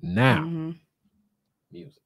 Now, music.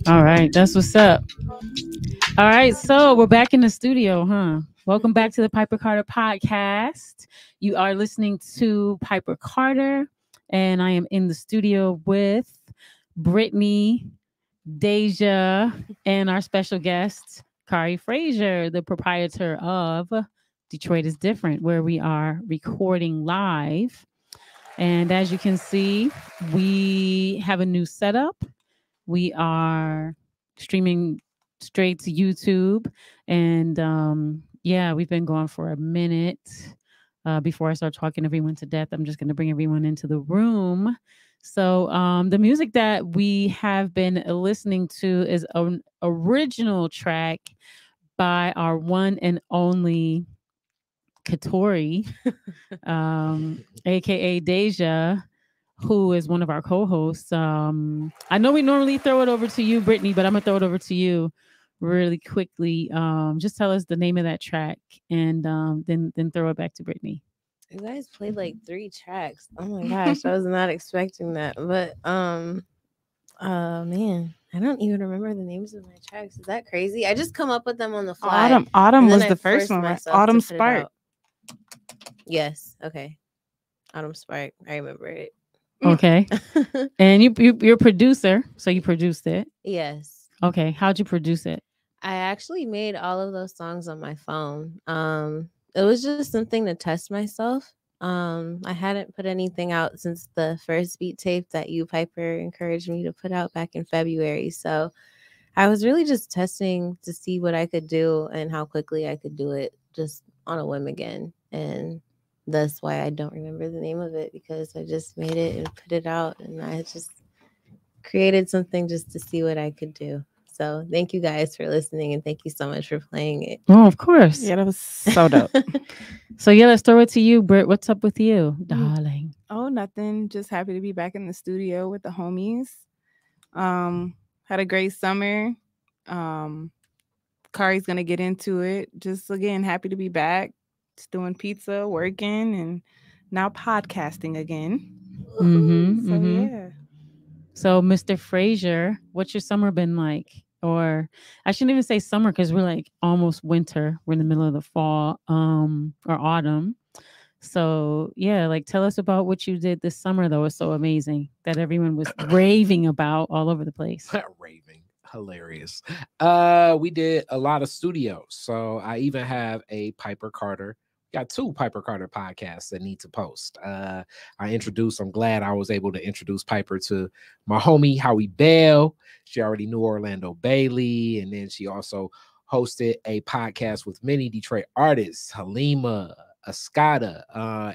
All right, that's what's up. All right, so we're back in the studio, huh? Welcome back to the Piper Carter podcast. You are listening to Piper Carter, and I am in the studio with Brittany, Deja, and our special guest, Khary Frazier, the proprietor of Detroit is Different, where we are recording live. And as you can see, we have a new setup. We are streaming straight to YouTube. And yeah, we've been going for a minute. Before I start talking everyone to death, I'm just going to bring everyone into the room. So the music that we have been listening to is an original track by our one and only Katori, aka Deja, who is one of our co-hosts. I know we normally throw it over to you, Brittany, but I'm gonna throw it over to you really quickly. Just tell us the name of that track, and then throw it back to Brittany. You guys played like 3 tracks. Oh my gosh, I was not expecting that. But man, I don't even remember the names of my tracks. Is that crazy? I just come up with them on the fly. Autumn was the first one, right? Autumn Spark. Yes. Okay. Autumn Spark. I remember it. Okay. And you're a producer, so you produced it. Yes. Okay. How'd you produce it? I actually made all of those songs on my phone. It was just something to test myself. I hadn't put anything out since the first beat tape that you, Piper, encouraged me to put out back in February. So I was really just testing to see what I could do and how quickly I could do it, just on a whim again. And that's why I don't remember the name of it, because I just made it and put it out, and I just created something just to see what I could do. So thank you guys for listening, and thank you so much for playing it. Oh, of course. Yeah, that was so dope. So yeah, let's throw it to you, Brit. What's up with you, darling? Oh, nothing. Just happy to be back in the studio with the homies. Had a great summer. Khary's gonna get into it. Just again, happy to be back. Just doing pizza, working, and now podcasting again. Yeah. So, Mr. Frazier, what's your summer been like? Or I shouldn't even say summer, because we're like almost winter. We're in the middle of the fall, or autumn. So yeah, like tell us about what you did this summer that was so amazing that everyone was raving about all over the place. Raving. Hilarious. We did a lot of studios. So I even have a Piper Carter. Got 2 Piper Carter podcasts that need to post. I'm glad I was able to introduce Piper to my homie Howie Bell. She already knew Orlando Bailey, and then she also hosted a podcast with many Detroit artists, Halima, Escada,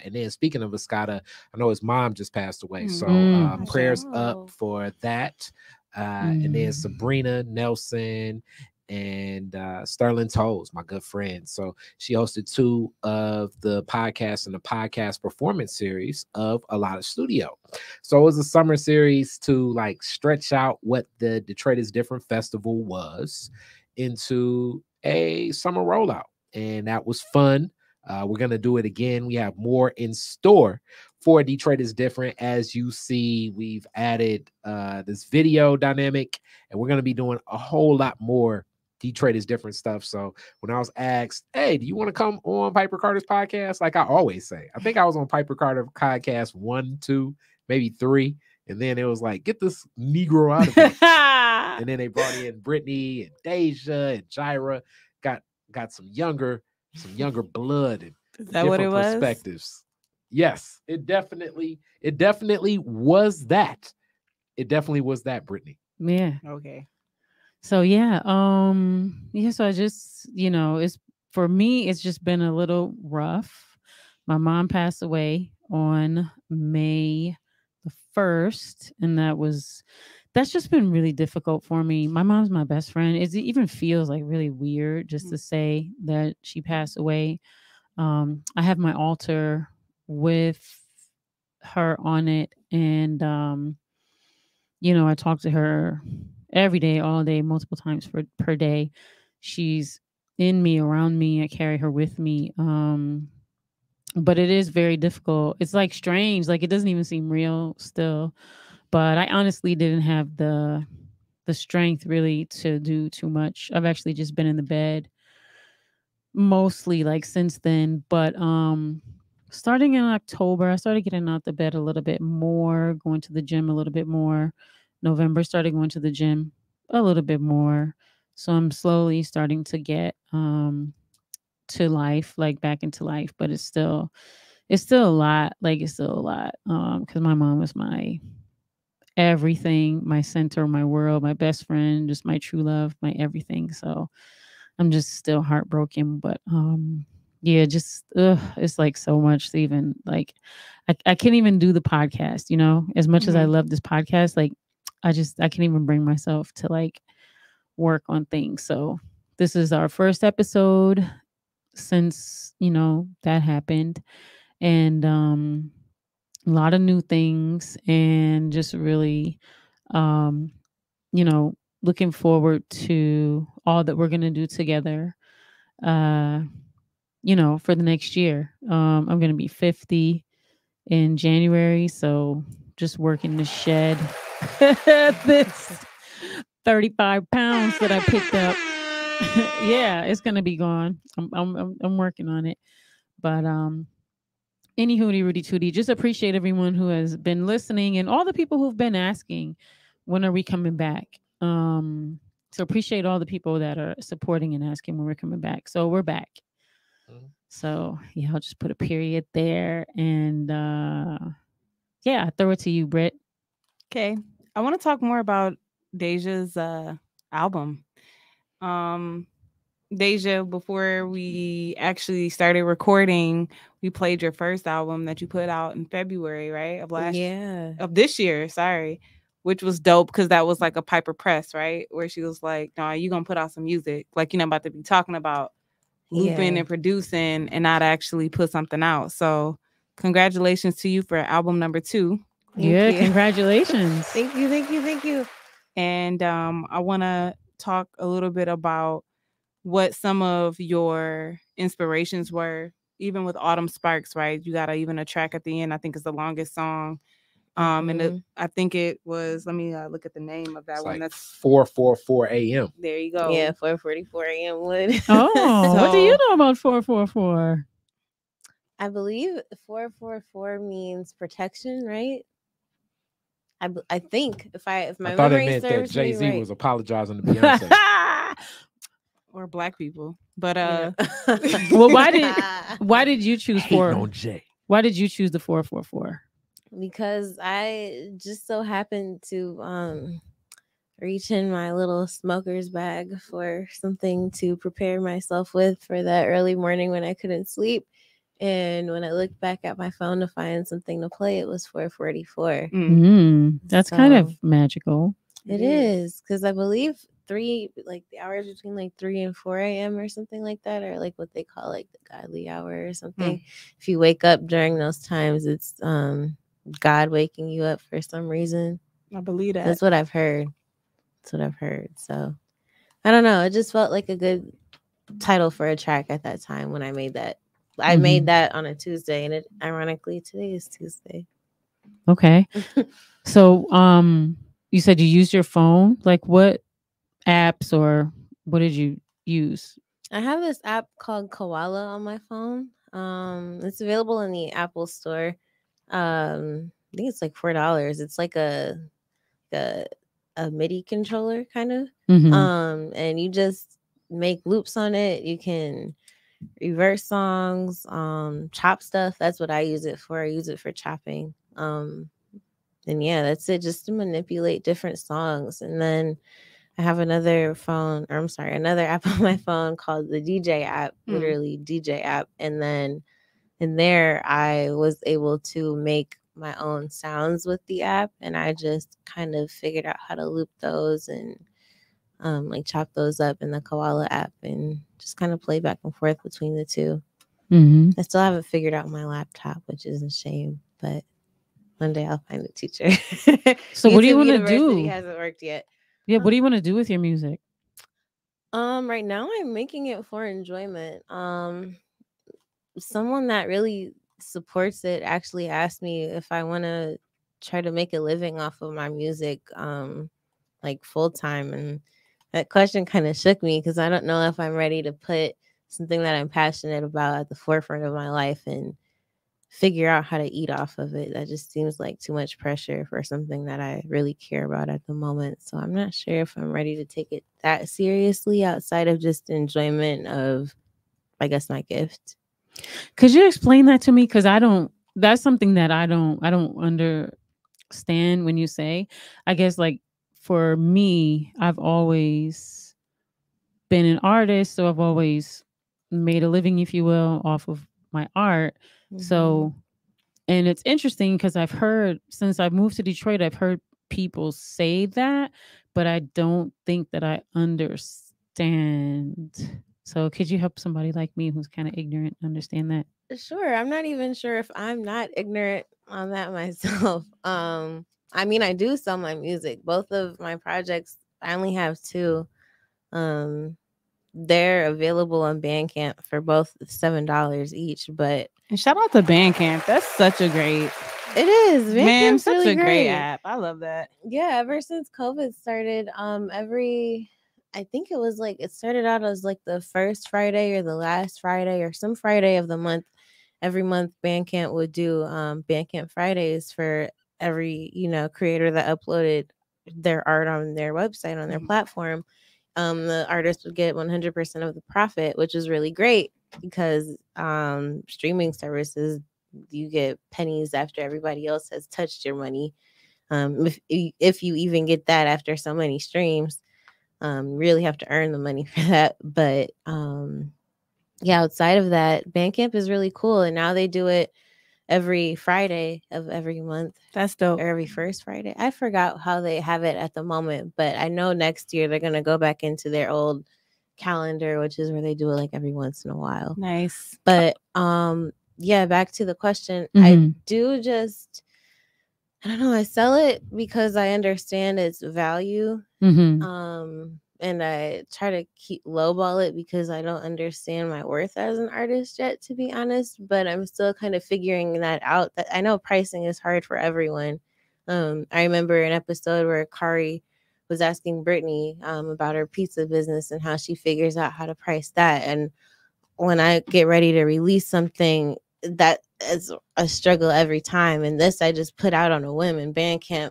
and then speaking of Escada, I know his mom just passed away, so prayers up for that. And then Sabrina Nelson and Sterling Toles, my good friend. So she hosted 2 of the podcasts in the podcast performance series of A Lot of Studio. So it was a summer series to like stretch out what the Detroit is Different Festival was into a summer rollout, and that was fun. We're going to do it again. We have more in store for Detroit is Different. As you see, we've added this video dynamic, and we're going to be doing a whole lot more Detroit is Different stuff. So when I was asked, hey, do you want to come on Piper Carter's podcast? Like I always say, I think I was on Piper Carter podcast 1, 2, maybe 3. And then it was like, get this Negro out of here. And then they brought in Brittany and Deja and Jira, got some younger blood and different perspectives. Yes, it definitely was that. It definitely was that, Brittany. Yeah. Okay. So yeah, so I just, it's for me, it's just been a little rough. My mom passed away on May the 1st, and that's just been really difficult for me. My mom's my best friend. It even feels like really weird just to say that she passed away. I have my altar with her on it, and I talk to her every day, all day, multiple times per day. She's in me, around me. I carry her with me. But it is very difficult. It's like strange. Like it doesn't even seem real still. But I honestly didn't have the strength really to do too much. I've actually just been in the bed mostly like since then. But starting in October, I started getting out the bed a little bit more, going to the gym a little bit more. November, started going to the gym a little bit more. So I'm slowly starting to get to life, like back into life, but it's still a lot. Like it's still a lot. Because my mom was my everything, my center, my world, my best friend, just my true love, my everything. So I'm just still heartbroken, but yeah, just it's like so much to even like I can't even do the podcast, as much as I love this podcast, like I can't even bring myself to like work on things. So this is our first episode since that happened, and a lot of new things, and just really looking forward to all that we're going to do together for the next year. I'm going to be 50 in January, so just working the shed. This 35 pounds that I picked up. Yeah, it's going to be gone. I'm working on it. But any hootie Rudy tootie. Just appreciate everyone who has been listening and all the people who've been asking, when are we coming back? So appreciate all the people that are supporting and asking when we're coming back. So we're back. So yeah, I'll just put a period there. And yeah, I throw it to you, Brit. Okay. I want to talk more about Deja's album. Deja, before we actually started recording, we played your first album that you put out in February, right? Of this year, sorry. Which was dope because that was like a Piper Press, right? Where she was like, no, you gonna put out some music. Like, you're not about to be talking about looping and producing and not actually put something out. So congratulations to you for album number 2. Thank you. Congratulations. Thank you. And I want to talk a little bit about what some of your inspirations were, even with Autumn Sparks, right? You got even a track at the end, I think is the longest song. And I think it was, let me look at the name of that it's one. Like That's 4:44 a.m. There you go. Yeah, 4:44 a.m. would. Oh, what do you know about 444? I believe 444 means protection, right? I think if my thought it memory meant that serves me Jay-Z right. was apologizing to Beyonce. Or black people. But well, why did you choose Why did you choose the 444? Because I just so happened to reach in my little smoker's bag for something to prepare myself with for that early morning when I couldn't sleep. And when I looked back at my phone to find something to play, it was 4:44. That's kind of magical. It is, because I believe the hours between like 3 and 4 a.m. or something like that, or like what they call like the godly hour or something. If you wake up during those times, it's God waking you up for some reason. I believe that. That's what I've heard. So I don't know. It just felt like a good title for a track at that time when I made that. I made that on a Tuesday, and ironically today is Tuesday. Okay. So you said you used your phone. Like, what apps or what did you use? I have this app called Koala on my phone. It's available in the Apple Store. I think it's like $4. It's like a MIDI controller kind of. And you just make loops on it. You can reverse songs, chop stuff. That's what I use it for. I use it for chopping. And yeah, that's it, just to manipulate different songs. And then I have another app on my phone called the DJ app, literally DJ app. And then in there, I was able to make my own sounds with the app, and I just kind of figured out how to loop those and like chop those up in the Koala app and just kind of play back and forth between the two. I still haven't figured out my laptop, which is a shame, but one day I'll find a teacher. So what do you want to do? It hasn't worked yet. Yeah, what do you want to do with your music? Right now I'm making it for enjoyment. Someone that really supports it actually asked me if I want to try to make a living off of my music, like full time, and that question kind of shook me because I don't know if I'm ready to put something that I'm passionate about at the forefront of my life and figure out how to eat off of it. That just seems like too much pressure for something that I really care about at the moment. So I'm not sure if I'm ready to take it that seriously outside of just enjoyment of, I guess, my gift. Could you explain that to me? Because that's something that I don't understand when you say. I guess like for me, I've always been an artist, so I've always made a living, if you will, off of my art. So, and it's interesting because I've heard, since I've moved to Detroit, I've heard people say that, but I don't think that I understand. So could you help somebody like me who's kind of ignorant understand that? Sure. I'm not even sure if I'm not ignorant on that myself. I mean, I do sell my music. Both of my projects, I only have 2. They're available on Bandcamp for both $7 each. And shout out to Bandcamp. That's such a great. It is. Bandcamp's such really a great app. I love that. Yeah, ever since COVID started, I think it was like, it started out as like the first Friday or the last Friday or some Friday of the month. every month Bandcamp would do Bandcamp Fridays for every, creator that uploaded their art on their website, on their platform. The artist would get 100% of the profit, which is really great because streaming services, you get pennies after everybody else has touched your money. If you even get that after so many streams, really have to earn the money for that. But yeah, outside of that, Bandcamp is really cool, and now they do it every Friday of every month. That's dope. Or every first Friday. I forgot how they have it at the moment, but I know next year they're gonna go back into their old calendar, which is where they do it like every once in a while. Nice. But yeah, back to the question. I do just, I don't know, I sell it because I understand its value. And I try to keep lowball it because I don't understand my worth as an artist yet, to be honest. But I'm still kind of figuring that out. That I know pricing is hard for everyone. I remember an episode where Khary was asking Brittany about her pizza business and how she figures out how to price that. And when I get ready to release something, that is a struggle every time. And this I just put out on a whim in Bandcamp.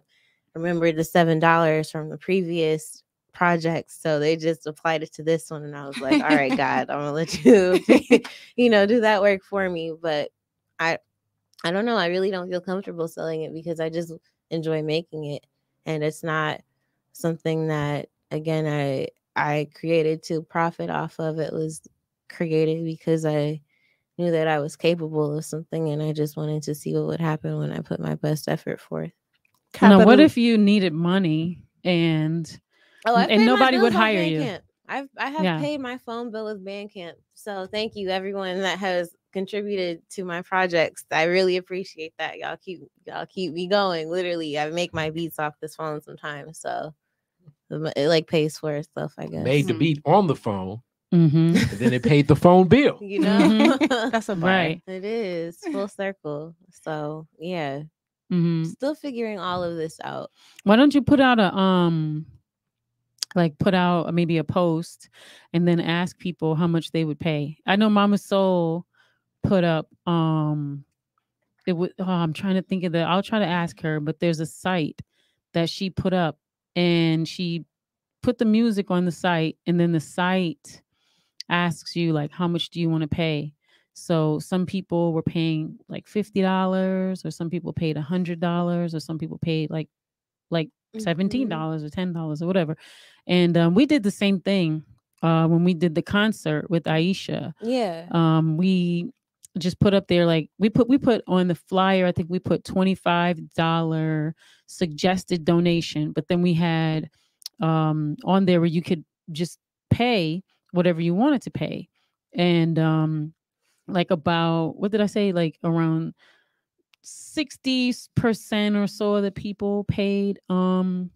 Remember the $7 from the previous projects, so they just applied it to this one, and I was like, all right, God, I'm gonna let you do that work for me. But I don't know, I really don't feel comfortable selling it because I just enjoy making it, and it's not something that, again, I created to profit off of. It was created because I knew that I was capable of something, and I just wanted to see what would happen when I put my best effort forth. Now, what if you needed money and nobody would hire you? I have paid my phone bill with Bandcamp. So thank you everyone that has contributed to my projects. I really appreciate that. Y'all keep me going. Literally, I make my beats off this phone sometimes. So it like pays for itself, I guess. Made the beat on the phone. And then it paid the phone bill. That's a right. It is full circle. So yeah. Still figuring all of this out. Why don't you put out maybe a post and then ask people how much they would pay? I know Mama Soul put up I'm trying to think of I'll try to ask her, but there's a site that she put up and she put the music on the site, and then the site asks you like, how much do you want to pay? So some people were paying like $50, or some people paid $100, or some people paid like $17 or $10 or whatever. And we did the same thing when we did the concert with Aisha. Yeah. We just put up there, like we put on the flyer, I think we put $25 suggested donation, but then we had on there where you could just pay whatever you wanted to pay. And like about, what did I say? Like around 60% or so of the people paid the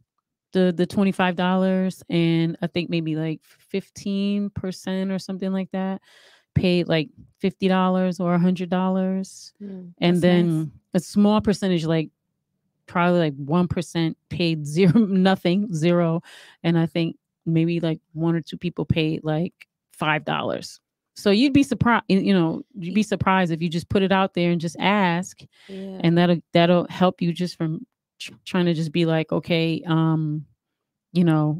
$25, and I think maybe like 15% or something like that paid like $50 or $100. And then nice. A small percentage, like probably like 1%, paid zero. And I think maybe like 1 or 2 people paid like $5. So you'd be surprised, you'd be surprised if you just put it out there and just ask, and that'll help you just from trying to just be like, okay,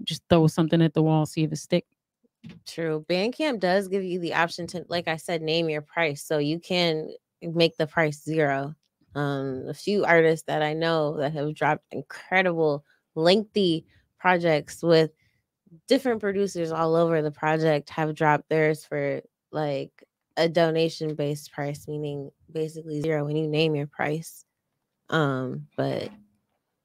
just throw something at the wall, see if it stick. True. Bandcamp does give you the option to, like I said, name your price, so you can make the price $0. A few artists that I know that have dropped incredible, lengthy projects with different producers all over the project have dropped theirs for like a donation based price, meaning basically $0 when you name your price. But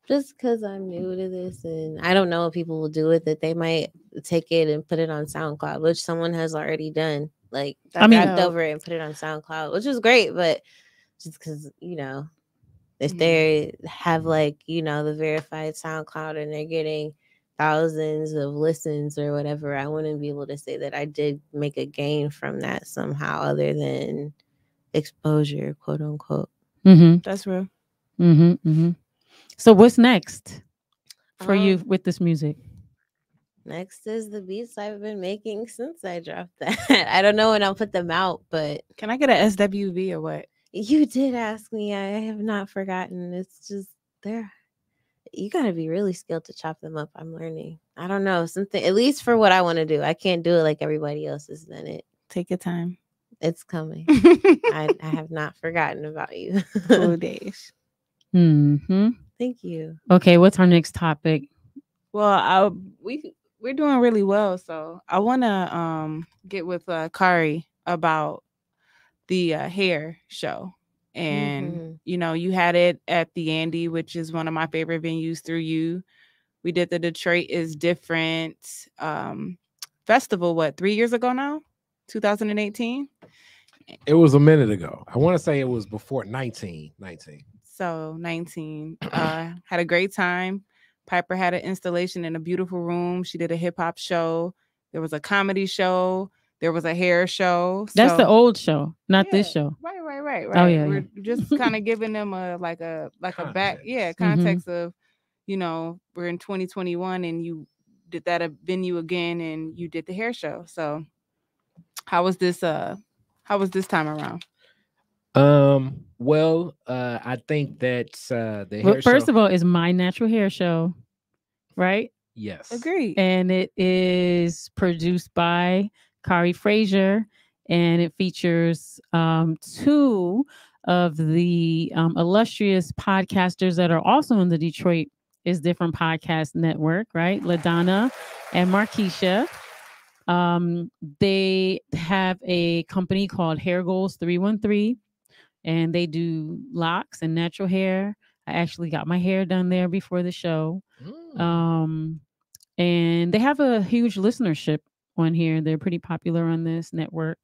just because I'm new to this and I don't know what people will do with it, they might take it and put it on SoundCloud, which someone has already done. Like rapped over it and put it on SoundCloud, which is great. But just because, if they have like, the verified SoundCloud and they're getting thousands of listens or whatever, I wouldn't be able to say that I did make a gain from that somehow other than exposure, quote unquote. That's real. So what's next for you with this music? Next is the beats I've been making since I dropped that. I don't know when I'll put them out, but can I get an SWV or what? You did ask me. I have not forgotten. It's just there. You gotta be really skilled to chop them up. I'm learning. I don't know, something, at least for what I want to do. I can't do it like everybody else has done it. Take your time. It's coming. I have not forgotten about you. Cool days. Thank you. Okay, what's our next topic? Well, we're doing really well, so I want to get with Khary about the hair show. And you had it at the Andy, which is one of my favorite venues through you. We did the Detroit is Different festival 3 years ago now, 2018. It was a minute ago. I want to say it was before 19. So 19. Had a great time. Piper had an installation in a beautiful room. She did a hip hop show. There was a comedy show. There was a hair show. That's the old show, not this show. Right. Oh yeah, we're just kind of giving them a context of, we're in 2021 and you did that a venue again and you did the hair show. So how was this time around? Well, I think that the hair first show, of all, is my natural hair show, right? Yes. Agreed. And it is produced by Khary Frazier, and it features two of the illustrious podcasters that are also in the Detroit is Different podcast network, right? LaDonna and Markeisha. They have a company called Hair Goals 313, and they do locks and natural hair. I actually got my hair done there before the show. And they have a huge listenership on here. They're pretty popular on this network.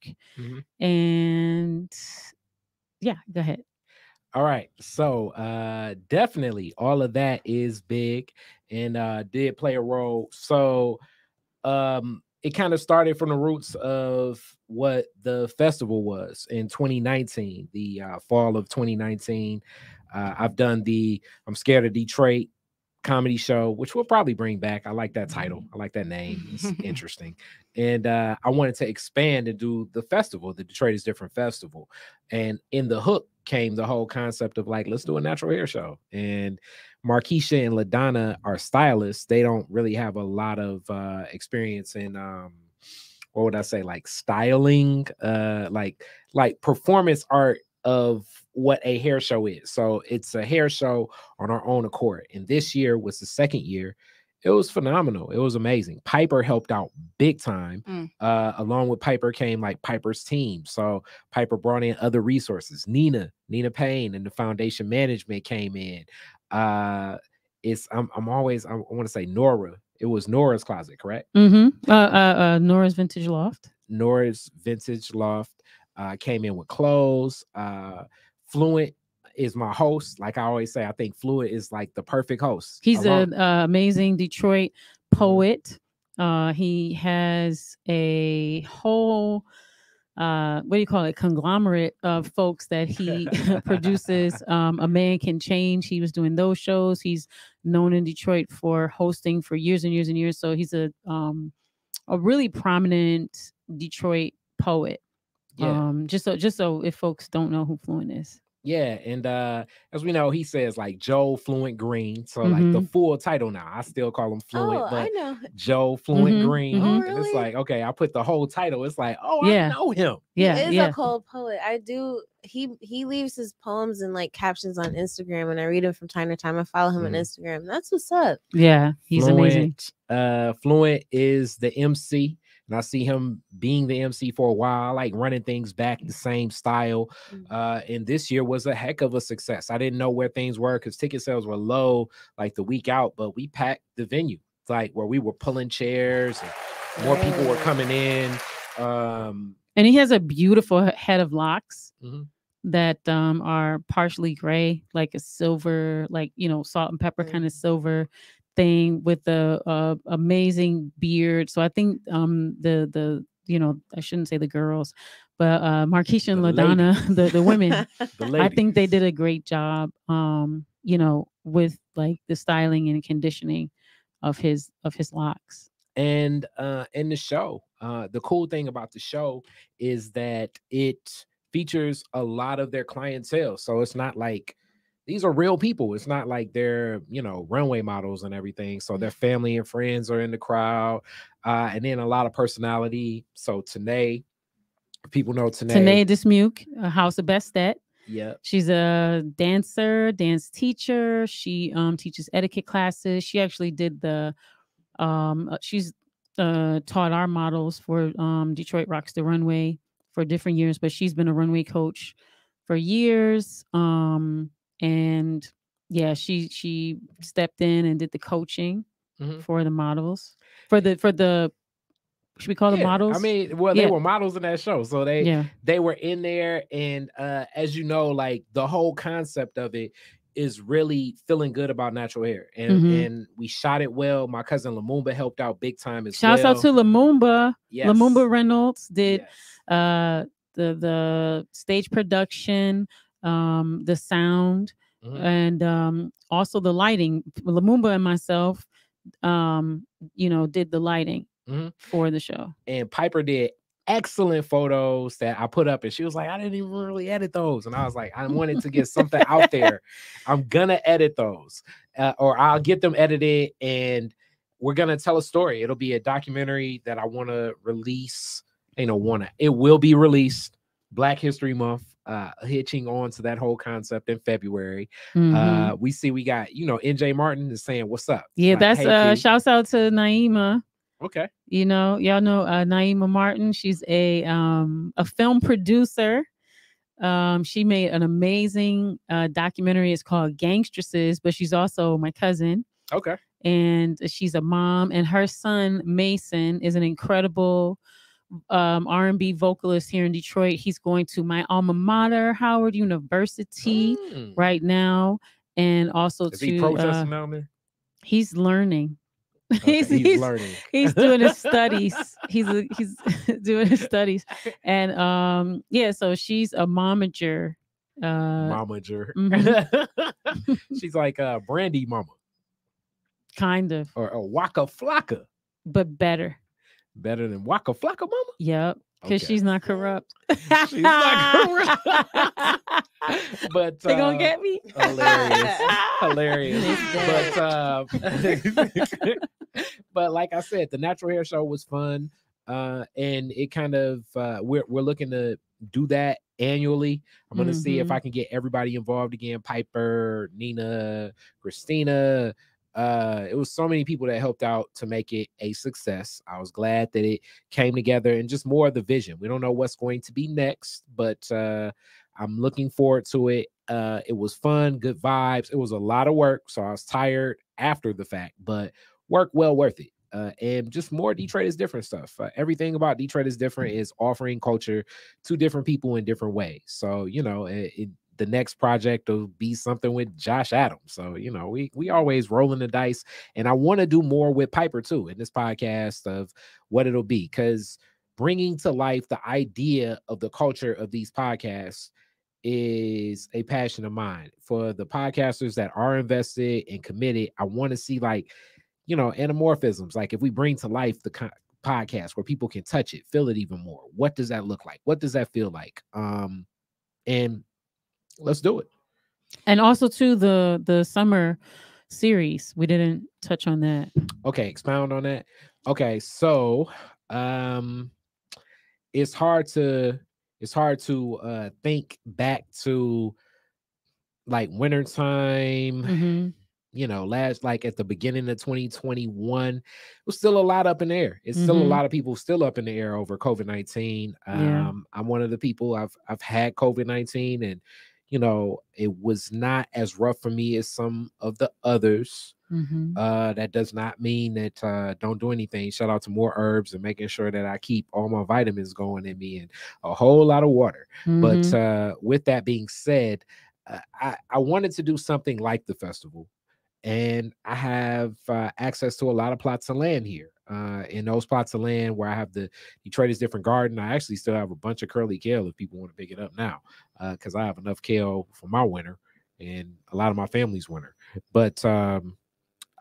And yeah, go ahead. All right. So definitely all of that is big and did play a role. So it kind of started from the roots of what the festival was in 2019, the fall of 2019. I've done the I'm Scared of Detroit comedy show, which we'll probably bring back. I like that title. I like that name. It's interesting. And I wanted to expand and do the festival, the Detroit is Different festival. And in the hook came the whole concept of let's do a natural hair show. And Markeisha and LaDonna are stylists. They don't really have a lot of experience in what would I say, styling, like performance art of what a hair show is. So it's a hair show on our own accord. And this year was the second year. It was phenomenal. It was amazing. Piper helped out big time. Along with Piper came Piper's team. So Piper brought in other resources. Nina Payne and the foundation management came in. I want to say Nora. It was Nora's Closet, correct? Nora's Vintage Loft. Nora's Vintage Loft came in with clothes. Fluent is my host. Like I always say, I think Fluent is the perfect host. He's an amazing Detroit poet. He has a whole what do you call it, conglomerate of folks that he produces. A Man Can Change. He was doing those shows. He's known in Detroit for hosting for years and years and years. So he's a really prominent Detroit poet. Just so if folks don't know who Fluent is. Yeah, and as we know, he says Joe Fluent Green. So the full title now, I still call him Fluent, but I know. Joe Fluent Green. Oh, really? And it's okay, I put the whole title. It's I know him. Yeah, he is a cold poet. I do. He leaves his poems and captions on Instagram, and I read him from time to time. I follow him on Instagram. That's what's up. Yeah, he's amazing. Fluent is the MC. And I see him being the MC for a while. I like running things back the same style. And this year was a heck of a success. I didn't know where things were because ticket sales were low the week out, but we packed the venue. It's where we were pulling chairs and more people were coming in. And he has a beautiful head of locks that are partially gray, like a silver, salt and pepper kind of silver thing with the amazing beard. So I think the I shouldn't say the girls, but Markeisha and LaDonna, the women, I think they did a great job with the styling and conditioning of his locks. And in the show, the cool thing about the show is that it features a lot of their clientele. So it's not like these are real people. It's not like they're, runway models and everything. So their family and friends are in the crowd. And then a lot of personality. So Tanae, people know Tanae Dismuke, House of Bestet. Yeah. She's a dancer, dance teacher. She teaches etiquette classes. She actually did she's taught our models for Detroit Rocks the Runway for different years, but she's been a runway coach for years. And yeah, she stepped in and did the coaching for the models. Should we call them models? I mean, well, they were models in that show. So they were in there. And as you know, like the whole concept of it is really feeling good about natural hair. And we shot it well. My cousin Lumumba helped out big time as well. Shouts out to Lumumba. Yes. Lumumba Reynolds did the stage production, the sound, and also the lighting. Lumumba and myself, did the lighting for the show. And Piper did excellent photos that I put up, and she was like, I didn't even really edit those. And I was like, I wanted to get something out there. I'm gonna edit those, or I'll get them edited, and we're gonna tell a story. It'll be a documentary that I want to release. It will be released Black History Month, hitching on to that whole concept in February. We got NJ Martin is saying what's up. Yeah, that's hey, shouts out to Naima. Okay. Y'all know Naima Martin. She's a film producer. She made an amazing documentary. It's called Gangstresses, but she's also my cousin. Okay. And she's a mom, and her son Mason is an incredible R&B vocalist here in Detroit. He's going to my alma mater, Howard University, right now, and also is he protesting down there? He's learning. Okay, he's learning. He's doing his studies. He's doing his studies, and so she's a momager. She's like Brandy Mama, kind of, or a Waka Flocka, but better than Waka Flocka Mama. Yep, because she's not corrupt. She's not corrupt. But they gonna get me. Hilarious. But like I said, the natural hair show was fun, and it kind of we're looking to do that annually. I'm gonna see if I can get everybody involved again. Piper, Nina, Christina. It was so many people that helped out to make it a success. I was glad that it came together, and just more of the vision. We don't know what's going to be next, but I'm looking forward to it. It was fun, good vibes. It was a lot of work, so I was tired after the fact, but work well worth it. And just more Detroit is different stuff. Everything about Detroit is different is offering culture to different people in different ways. So, the next project will be something with Josh Adams. So, we always rolling the dice, and I want to do more with Piper too in this podcast of what it'll be, because bringing to life the idea of the culture of these podcasts is a passion of mine. For the podcasters that are invested and committed, I want to see anamorphisms. Like if we bring to life the podcast where people can touch it, feel it even more. What does that look like? What does that feel like? And let's do it. And also to the summer series, we didn't touch on that. Okay, expound on that. Okay, so it's hard to think back to like wintertime. Last, like at the beginning of 2021, it was still a lot up in the air. It's still a lot of people still up in the air over COVID-19. I'm one of the people, I've had COVID-19, and it was not as rough for me as some of the others. That does not mean that don't do anything. Shout out to more herbs and making sure that I keep all my vitamins going in me and a whole lot of water. But with that being said, I wanted to do something like the festival. And I have access to a lot of plots of land here. In those plots of land where I have the Detroit is Different garden, I actually still have a bunch of curly kale if people want to pick it up now, because I have enough kale for my winter and a lot of my family's winter. But I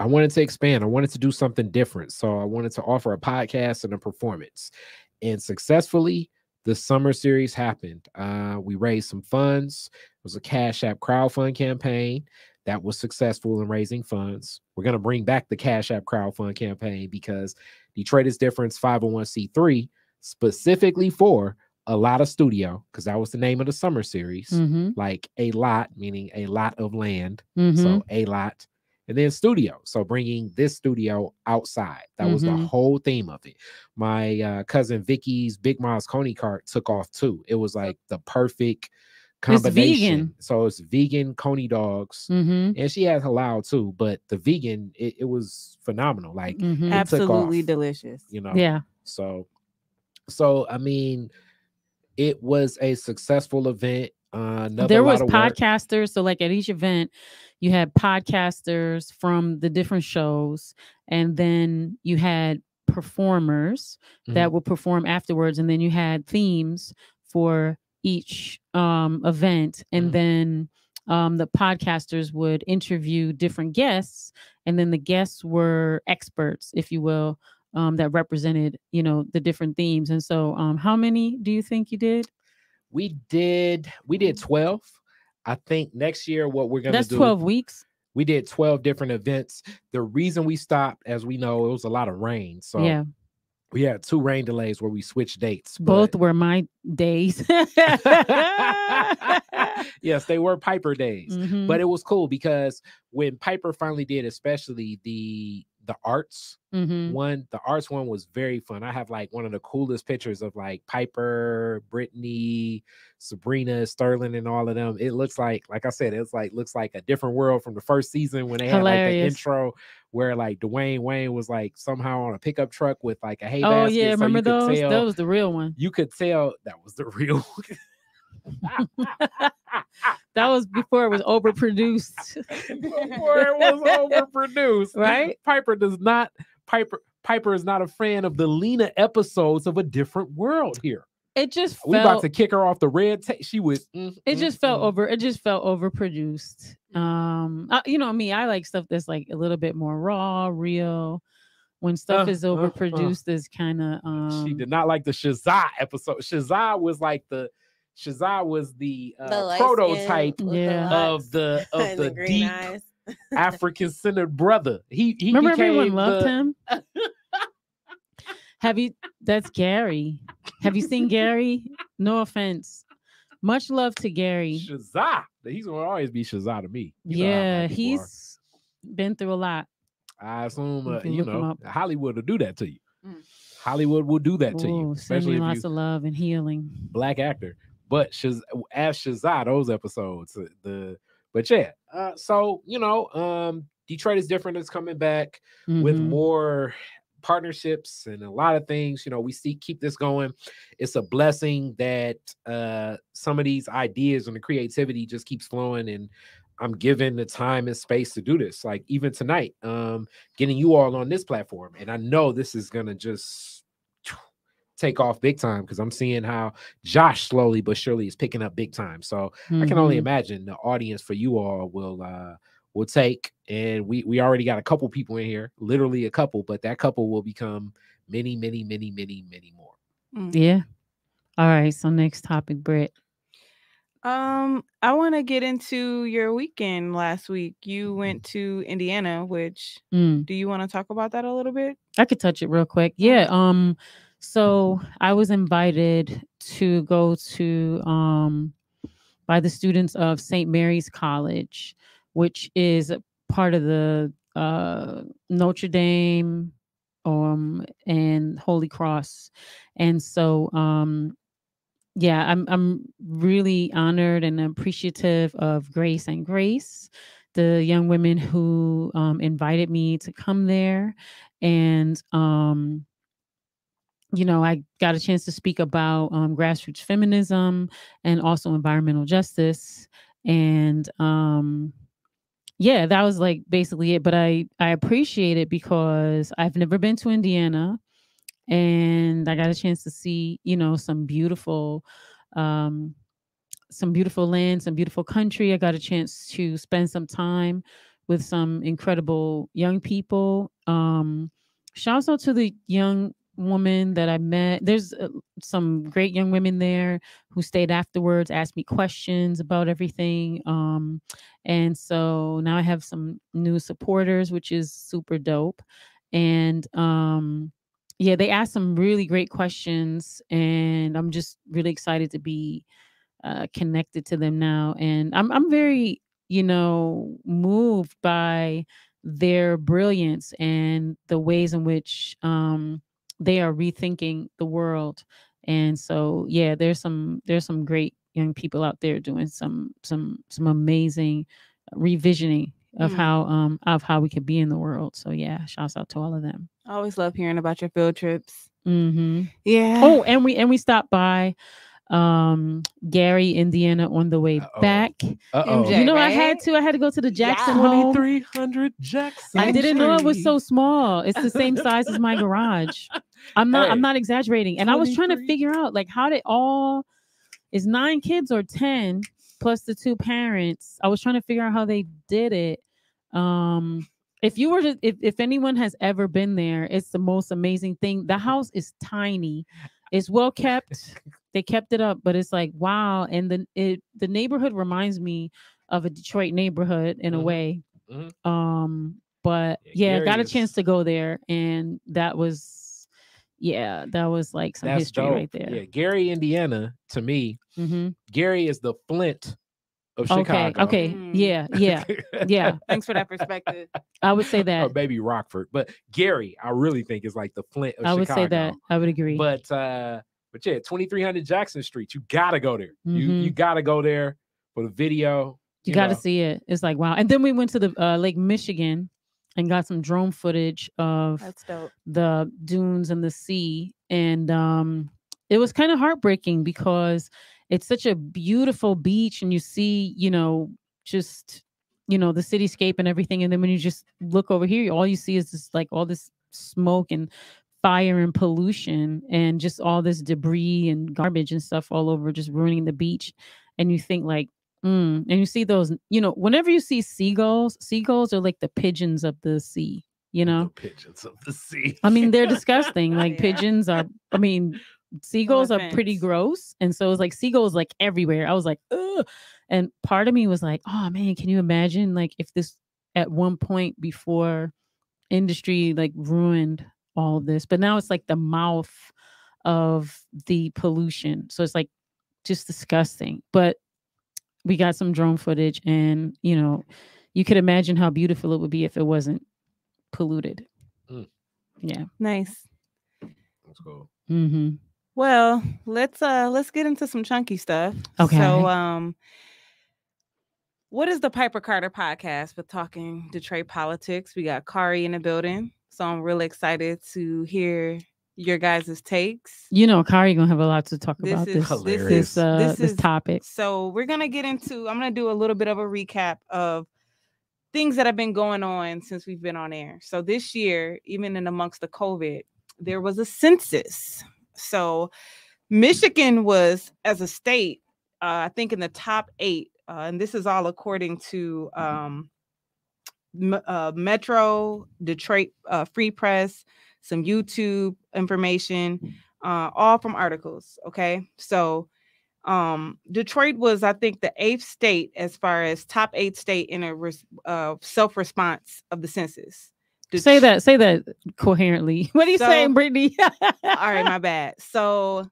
wanted to expand. I wanted to do something different. So I wanted to offer a podcast and a performance. And successfully, the summer series happened. We raised some funds. It was a Cash App crowdfund campaign that was successful in raising funds. We're going to bring back the Cash App crowdfund campaign because Detroit is Different's 501c3 specifically for a lot of studio, because that was the name of the summer series. Like a lot, meaning a lot of land. So a lot. And then studio. So bringing this studio outside. That was the whole theme of it. My cousin Vicky's Big Miles Coney cart took off too. It was like the perfect combination. So it's vegan coney dogs. And she has halal too, but the vegan, it was phenomenal. Like absolutely delicious. You know? Yeah. So I mean, it was a successful event. There was podcasters. So like at each event, you had podcasters from the different shows, and then you had performers that would perform afterwards, and then you had themes for each event, and then the podcasters would interview different guests, and then the guests were experts, if you will, that represented, you know, the different themes. And so how many do you think you did? We did 12. I think next year what we're going to do. That's 12 weeks. We did 12 different events. The reason we stopped, as we know, it was a lot of rain. So yeah, we had 2 rain delays where we switched dates. Both were my days. Yes, they were Piper days. But it was cool because when Piper finally did, especially the arts one, the arts one was very fun. I have like one of the coolest pictures of like Piper, Brittany, Sabrina, Sterling, and all of them. It looks like I said, it's like looks like a different world from the first season when they had like the intro where like Dwayne Wayne was like somehow on a pickup truck with like a hay basket. Oh yeah, so remember those? That was the real one. You could tell that was the real one. That was before it was overproduced. Before it was overproduced, right? Piper is not a fan of the Lena episodes of A Different World here. It just we about to kick her off the red tape. She was. It just felt overproduced. You know me. I like stuff that's like a little bit more raw, real. When stuff is overproduced, is kind of. She did not like the Shazaa episode. Shazaa was the prototype of the deep African-centered brother. He remember everyone loved him. That's Gary. Have you seen Gary? No offense. Much love to Gary. Shazaa. He's gonna always be Shazaa to me. Yeah, he's been through a lot. I assume Hollywood will do that to you. Hollywood will do that to you, especially lots of love and healing. Black actor. But as Shazaa, those episodes, Detroit is Different. It's coming back with more partnerships and a lot of things. You know, we keep this going. It's a blessing that some of these ideas and the creativity just keeps flowing, and I'm given the time and space to do this. Like even tonight, getting you all on this platform, and I know this is gonna just take off big time because I'm seeing how Josh slowly but surely is picking up big time. So I can only imagine the audience for you all will take, and we already got a couple people in here, literally a couple, but that couple will become many, many, many, many, many more. Yeah. All right. So next topic, Brit. I want to get into your weekend last week. You went to Indiana, which do you want to talk about that a little bit? I could touch it real quick. Yeah. So I was invited to go to by the students of St. Mary's College, which is part of the Notre Dame and Holy Cross. And so I'm really honored and appreciative of Grace and Grace, the young women who invited me to come there. And I got a chance to speak about grassroots feminism and also environmental justice. And that was like basically it. But I appreciate it because I've never been to Indiana, and I got a chance to see, some beautiful land, some beautiful country. I got a chance to spend some time with some incredible young people. Shouts out to the young woman that I met. There's some great young women there who stayed afterwards, asked me questions about everything. And so now I have some new supporters, which is super dope. And yeah, they asked some really great questions, and I'm just really excited to be connected to them now. And I'm very, moved by their brilliance and the ways in which they are rethinking the world. And so yeah, there's some great young people out there doing some amazing revisioning of how we could be in the world. So yeah, shouts out to all of them. I always love hearing about your field trips. Mm-hmm. Yeah. Oh, and we stopped by Gary, Indiana on the way back. MJ, you know, right? I had to go to the Jackson home. 2300 Jackson. I didn't know it was so small. It's the same size as my garage. I'm not exaggerating. And I was trying to figure out, like, how did is 9 kids or 10 plus the 2 parents. I was trying to figure out how they did it. If anyone has ever been there, it's the most amazing thing. The house is tiny. It's well kept. They kept it up, but it's like, wow. And the neighborhood reminds me of a Detroit neighborhood in a way. Mm-hmm. But yeah, got a chance to go there, and that was like some history dope. Right there. Yeah, Gary, Indiana, to me, Gary is the Flint of Chicago. Okay. Yeah. Thanks for that perspective. I would say that. Or maybe Rockford, but Gary, I really think is like the Flint of Chicago. I would say that. I would agree. But yeah, 2300 Jackson Street. You gotta go there. You gotta go there for the video. You gotta see it. It's like, wow. And then we went to the Lake Michigan and got some drone footage of the dunes and the sea. And it was kind of heartbreaking because it's such a beautiful beach, and you see, just, the cityscape and everything. And then when you just look over here, all you see is just like all this smoke and fire and pollution and just all this debris and garbage and stuff all over, just ruining the beach. And you think like, and you see those, whenever you see seagulls are like the pigeons of the sea, The pigeons of the sea. I mean, they're disgusting. Like pigeons are, seagulls are pretty gross. And so it's like seagulls like everywhere. I was like, ugh. And part of me was like, oh man, can you imagine like if this at one point before industry like ruined all of this, but now it's like the mouth of the pollution. So it's like just disgusting. But we got some drone footage, and you could imagine how beautiful it would be if it wasn't polluted. Yeah. Nice. Let's go. Mm-hmm. Well, let's get into some chunky stuff. Okay. So what is the Piper Carter podcast with talking Detroit politics? We got Khary in the building. So I'm really excited to hear your guys' takes. Khary gonna have a lot to talk about this topic. So we're gonna get into. I'm gonna do a little bit of a recap of things that have been going on since we've been on air. So this year, even in amongst the COVID, there was a census. So Michigan was, as a state, I think in the top 8, and this is all according to Metro, Detroit Free Press, some YouTube information, all from articles. Okay. So Detroit was, I think, the 8th state as far as top 8 state in a self-response of the census. Say that coherently. What are you saying, Brittany? All right, my bad. So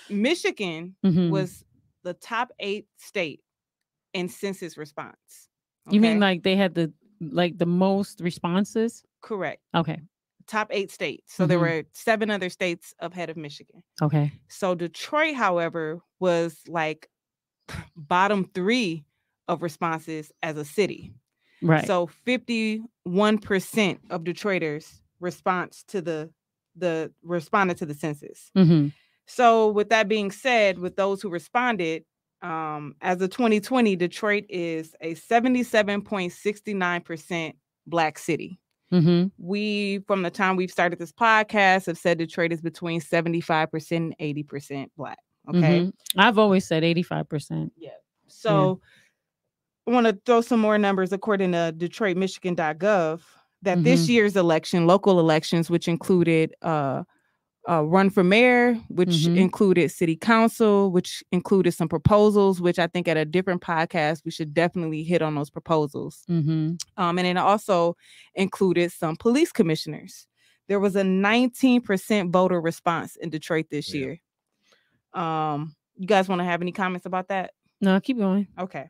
Michigan was the top 8 state in census response. Okay? You mean like they had the most responses? Correct. Okay. Top 8 states. So there were 7 other states ahead of Michigan. Okay. So Detroit, however, was like bottom 3 of responses as a city. Right. So 51% of Detroiters responded to the census. So with that being said, with those who responded, as of 2020, Detroit is a 77.69% Black city. We, from the time we've started this podcast, have said Detroit is between 75% and 80% Black. Okay. I've always said 85%. Yeah. So I want to throw some more numbers according to DetroitMichigan.gov that this year's election, local elections, which included run for mayor, which included city council, which included some proposals, which I think at a different podcast, we should definitely hit on those proposals. And it also included some police commissioners. There was a 19% voter response in Detroit this year. You guys want to have any comments about that? No, keep going. Okay.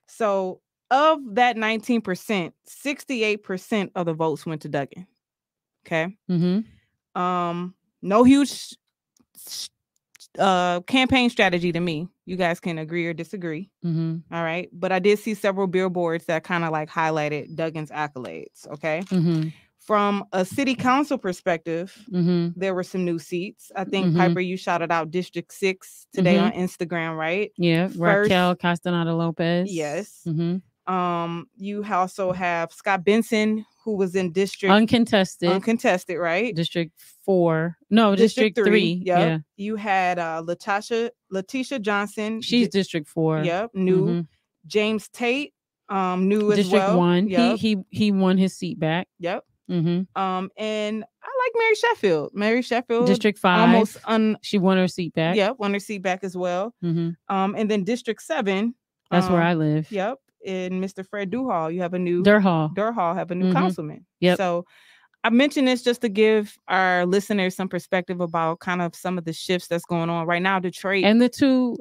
So of that 19%, 68% of the votes went to Duggan. Okay. No huge campaign strategy to me. You guys can agree or disagree. All right. But I did see several billboards that kind of like highlighted Duggan's accolades. Okay. From a city council perspective, there were some new seats. I think, Piper, you shouted out District 6 today on Instagram, right? Yeah. Raquel Castaneda Lopez. Yes. You also have Scott Benson, who was in District Uncontested, right? District 4. No, District 3. Yep. Yeah. You had Letitia Johnson. She's District 4. Yep. New. James Tate, new District as well. 1. Yep. He won his seat back. Yep. And I like Mary Sheffield. Mary Sheffield, District 5. She won her seat back. Yep, won her seat back as well. And then District 7. That's where I live. Yep. And Mr. Fred Durhall, you have a new Durhall have a new councilman. Yep. So I mentioned this just to give our listeners some perspective about kind of some of the shifts that's going on right now. Detroit and the two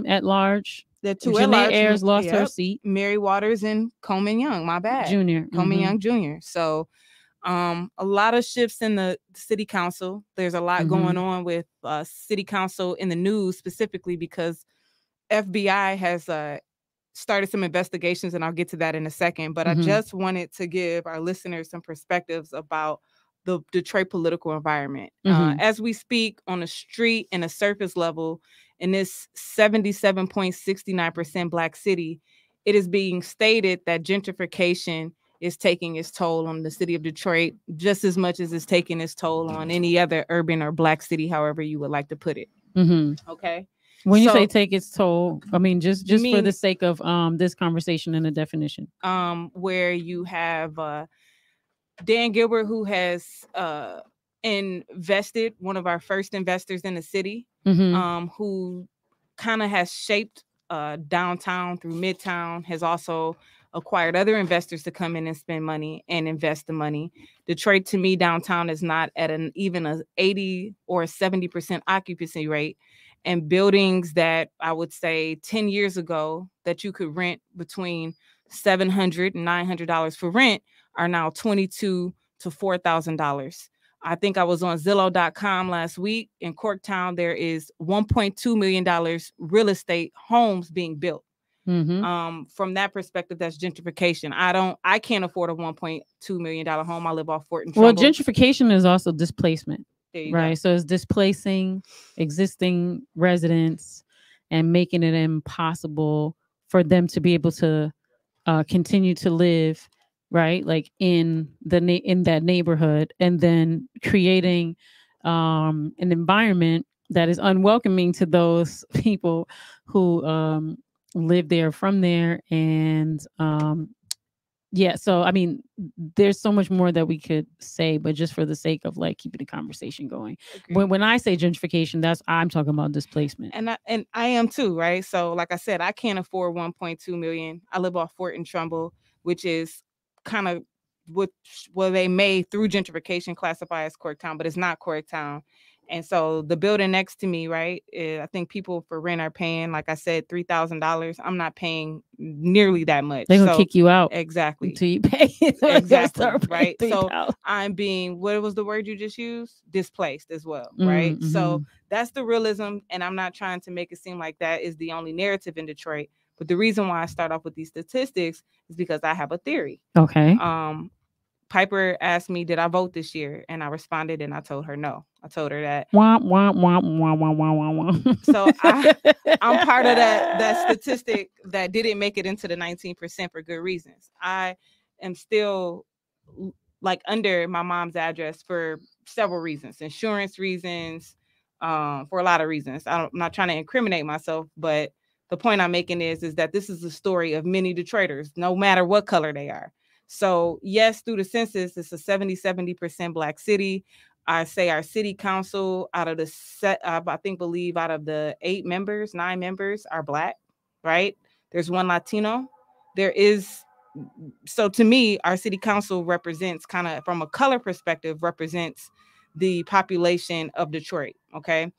at large. The two at large. Ayers lost her seat. Mary Waters and Coleman Young. My bad. Coleman Young Jr. So a lot of shifts in the city council. There's a lot going on with city council in the news, specifically because FBI has started some investigations, and I'll get to that in a second. But I just wanted to give our listeners some perspectives about the Detroit political environment. As we speak on the street and a surface level in this 77.69% Black city, it is being stated that gentrification is taking its toll on the city of Detroit just as much as it's taking its toll on any other urban or Black city, however you would like to put it. Okay. When you say take its toll, I mean just for the sake of this conversation and a definition. Where you have Dan Gilbert, who has invested, one of our first investors in the city, who kind of has shaped downtown through Midtown, has also acquired other investors to come in and spend money and invest the money. Detroit, to me, downtown is not at even a 80 or 70% occupancy rate. And buildings that I would say 10 years ago that you could rent between $700 and $900 for rent are now $2,200 to $4,000. I think I was on Zillow.com last week. In Corktown, there is $1.2 million real estate homes being built. From that perspective, that's gentrification. I can't afford a $1.2 million home. I live off Fort and Trumbull. Well, gentrification is also displacement. Right. Go. So it's displacing existing residents and making it impossible for them to be able to continue to live, right? Like in that neighborhood, and then creating an environment that is unwelcoming to those people who live there, from there. And so I mean, there's so much more that we could say, but just for the sake of like keeping the conversation going, when I say gentrification, I'm talking about displacement. And I am too, right? So like I said, I can't afford 1.2 million. I live off Fort and Trumbull, which is kind of what they may through gentrification classify as Corktown, but it's not Corktown. And so the building next to me, right, I think people for rent are paying, like I said, $3,000. I'm not paying nearly that much. They're going to kick you out. Exactly. Until you pay. Exactly. Right. So I'm being, what was the word you just used? Displaced as well. Right. So that's the realism. And I'm not trying to make it seem like that is the only narrative in Detroit. But the reason why I start off with these statistics is because I have a theory. Okay. Piper asked me, did I vote this year? And I responded and I told her no. I told her that. Wah, wah, wah, wah, wah, wah, wah, wah. So I'm part of that statistic that didn't make it into the 19% for good reasons. I am still like under my mom's address for several reasons, insurance reasons, for a lot of reasons. I'm not trying to incriminate myself, but the point I'm making is that this is the story of many Detroiters, no matter what color they are. So yes, through the census, it's a 70% Black city. I say our city council out of the set, I believe out of the 9 members are Black, right? There's 1 Latino. So to me, our city council represents, kind of from a color perspective, represents the population of Detroit. Okay.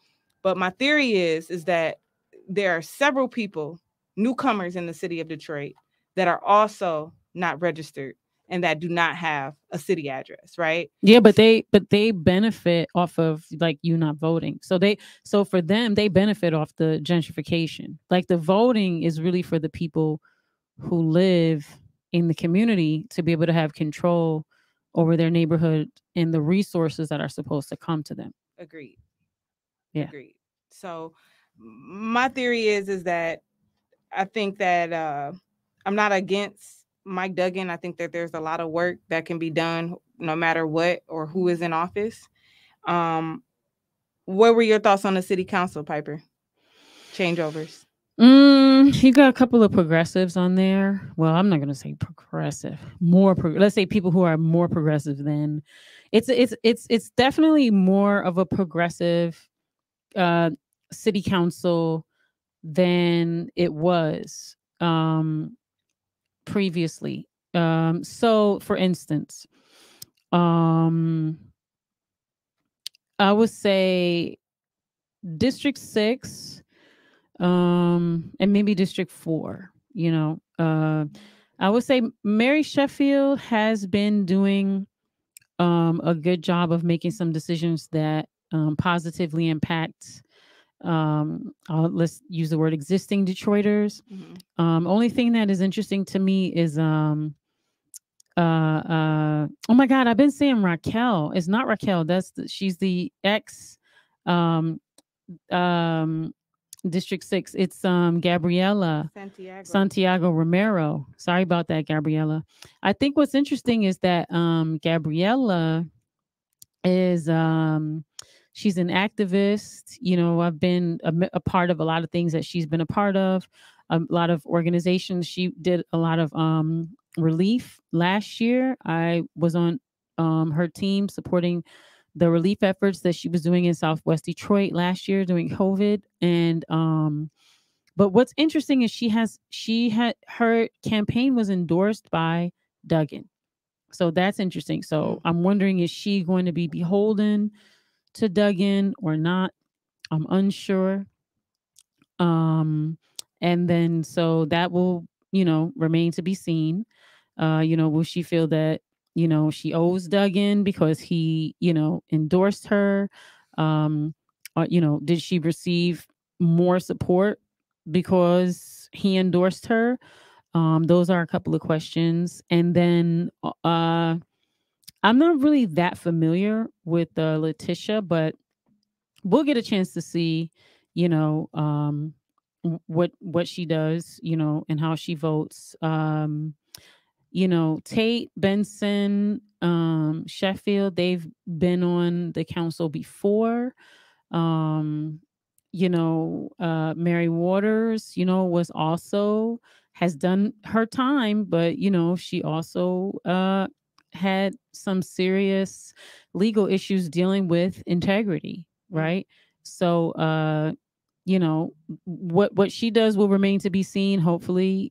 But my theory is that there are several people, newcomers in the city of Detroit, that are also not registered and that do not have a city address, right? Yeah, but they benefit off of like you not voting. So for them, they benefit off the gentrification. Like the voting is really for the people who live in the community to be able to have control over their neighborhood and the resources that are supposed to come to them. Agreed. Yeah. Agreed. So my theory is that I think that I'm not against Mike Duggan. I think that there's a lot of work that can be done no matter what or who is in office. What were your thoughts on the city council, Piper? Changeovers. You got a couple of progressives on there. Well, I'm not going to say progressive. Let's say people who are more progressive than it's definitely more of a progressive city council than it was previously. So for instance, I would say District 6 and maybe District 4, I would say Mary Sheffield has been doing a good job of making some decisions that positively impact let's use the word existing Detroiters. Only thing that is interesting to me is oh my God, I've been saying Raquel. It's not Raquel. She's the ex District 6. It's Gabriela Santiago Romero. Sorry about that, Gabriela. I think what's interesting is that Gabriela is she's an activist. I've been a part of a lot of things that she's been a part of, a lot of organizations. She did a lot of relief last year. I was on her team supporting the relief efforts that she was doing in Southwest Detroit last year during COVID. And but what's interesting is her campaign was endorsed by Duggan. So that's interesting. So I'm wondering, is she going to be beholden to Duggan or not? I'm unsure. And then so that will, remain to be seen. Will she feel that, she owes Duggan because he, endorsed her? Or, did she receive more support because he endorsed her? Those are a couple of questions. And then I'm not really that familiar with Letitia, but we'll get a chance to see, what she does, and how she votes. Tate, Benson, Sheffield, they've been on the council before. Mary Waters, was also has done her time, but she also had some serious legal issues dealing with integrity, right? So what she does will remain to be seen. Hopefully,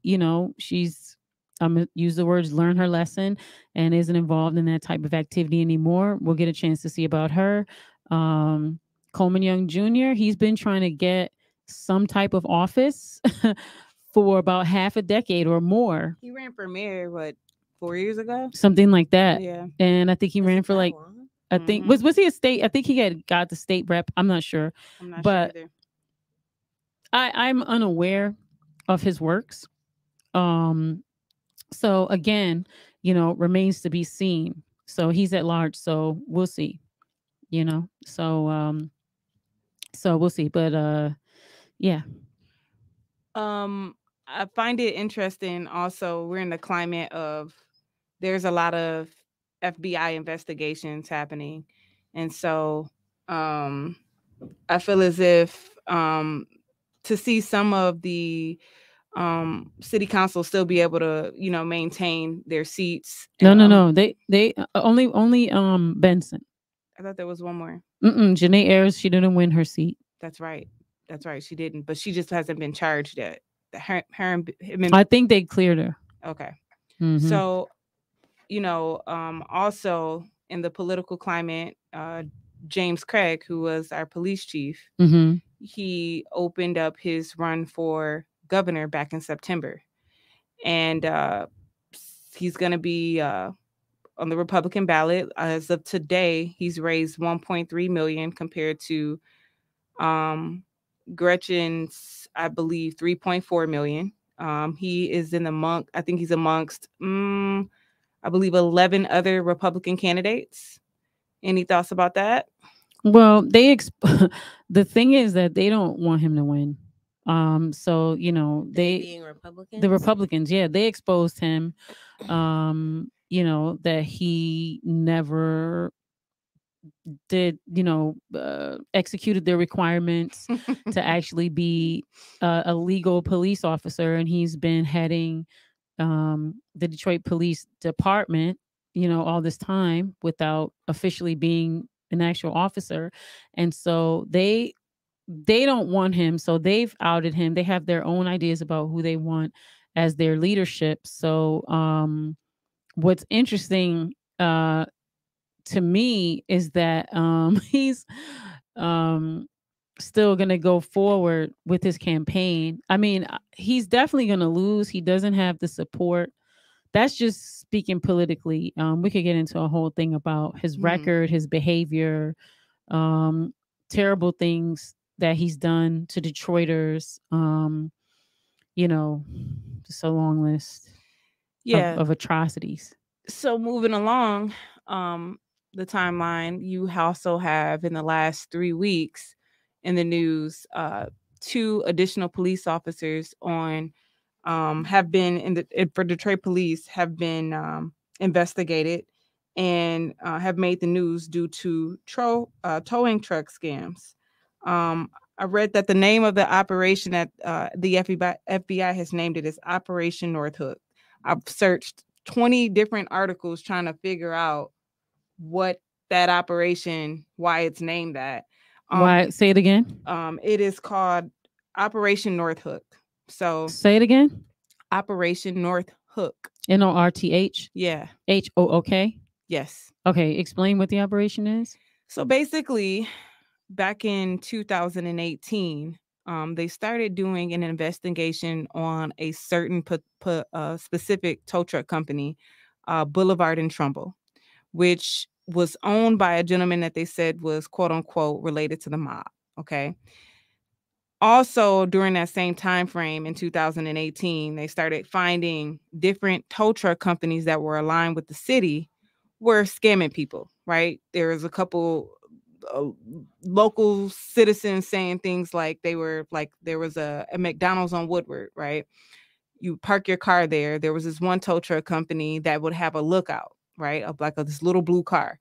she's I'm gonna use the words learn her lesson and isn't involved in that type of activity anymore. We'll get a chance to see about her. Coleman Young Jr., he's been trying to get some type of office for about half a decade or more. He ran for mayor, 4 years ago? Something like that. Yeah. And I think he ran for like, I think, was he a state? I think he got the state rep. I'm not sure. I'm not sure either. I'm unaware of his works. So again, remains to be seen. So he's at large. So we'll see. So we'll see. But yeah. I find it interesting. Also, we're in the climate of there's a lot of FBI investigations happening, and so I feel as if to see some of the city council still be able to maintain their seats. No. They only Benson. I thought there was one more. Janae Ayers, she didn't win her seat. That's right. She didn't, but she just hasn't been charged yet. I think they cleared her. Okay. Mm-hmm. So, also in the political climate, James Craig, who was our police chief, he opened up his run for governor back in September. And he's going to be on the Republican ballot. As of today, he's raised $1.3 million compared to Gretchen's, I believe, $3.4 million. He is I think he's amongst, I believe, 11 other Republican candidates. Any thoughts about that? Well, the thing is that they don't want him to win. So they being Republicans? The Republicans, yeah, they exposed him. That he never did, executed their requirements to actually be a legal police officer, and he's been heading the Detroit Police Department, all this time without officially being an actual officer. And so they don't want him, so they've outed him. They have their own ideas about who they want as their leadership. So what's interesting to me is that he's still going to go forward with his campaign. I mean, he's definitely going to lose. He doesn't have the support. That's just speaking politically. We could get into a whole thing about his record, his behavior, terrible things that he's done to Detroiters. Just a long list of atrocities. So moving along, the timeline, you also have in the last 3 weeks in the news, 2 additional police officers have been for Detroit police have been investigated and have made the news due to towing truck scams. I read that the name of the operation that the FBI has named it is Operation North Hook. I've searched 20 different articles trying to figure out what that operation, why it's named that. Why? Say it again. It is called Operation North Hook. So say it again. Operation North Hook. NORTH? Yeah. HOOK? Yes. Okay. Explain what the operation is. So basically, back in 2018, they started doing an investigation on a certain specific tow truck company, Boulevard and Trumbull, which was owned by a gentleman that they said was quote unquote related to the mob. Okay. Also, during that same time frame in 2018, they started finding different tow truck companies that were aligned with the city were scamming people, right? There was a couple local citizens saying things like there was a McDonald's on Woodward, right? You park your car there. There was this one tow truck company that would have a lookout, right? This little blue car.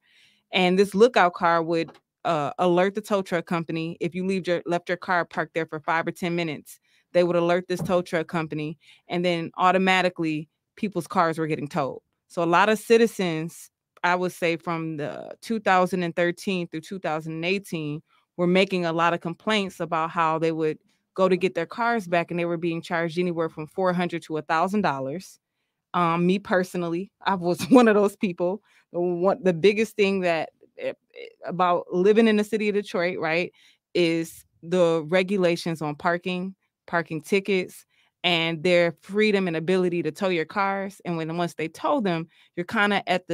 And this lookout car would alert the tow truck company. If you left your car parked there for 5 or 10 minutes, they would alert this tow truck company, and then automatically people's cars were getting towed. So a lot of citizens, I would say from the 2013 through 2018, were making a lot of complaints about how they would go to get their cars back and they were being charged anywhere from $400 to $1,000. Me personally, I was one of those people. The biggest thing that about living in the city of Detroit, right, is the regulations on parking tickets, and their freedom and ability to tow your cars. And once they tow them, you're kind of in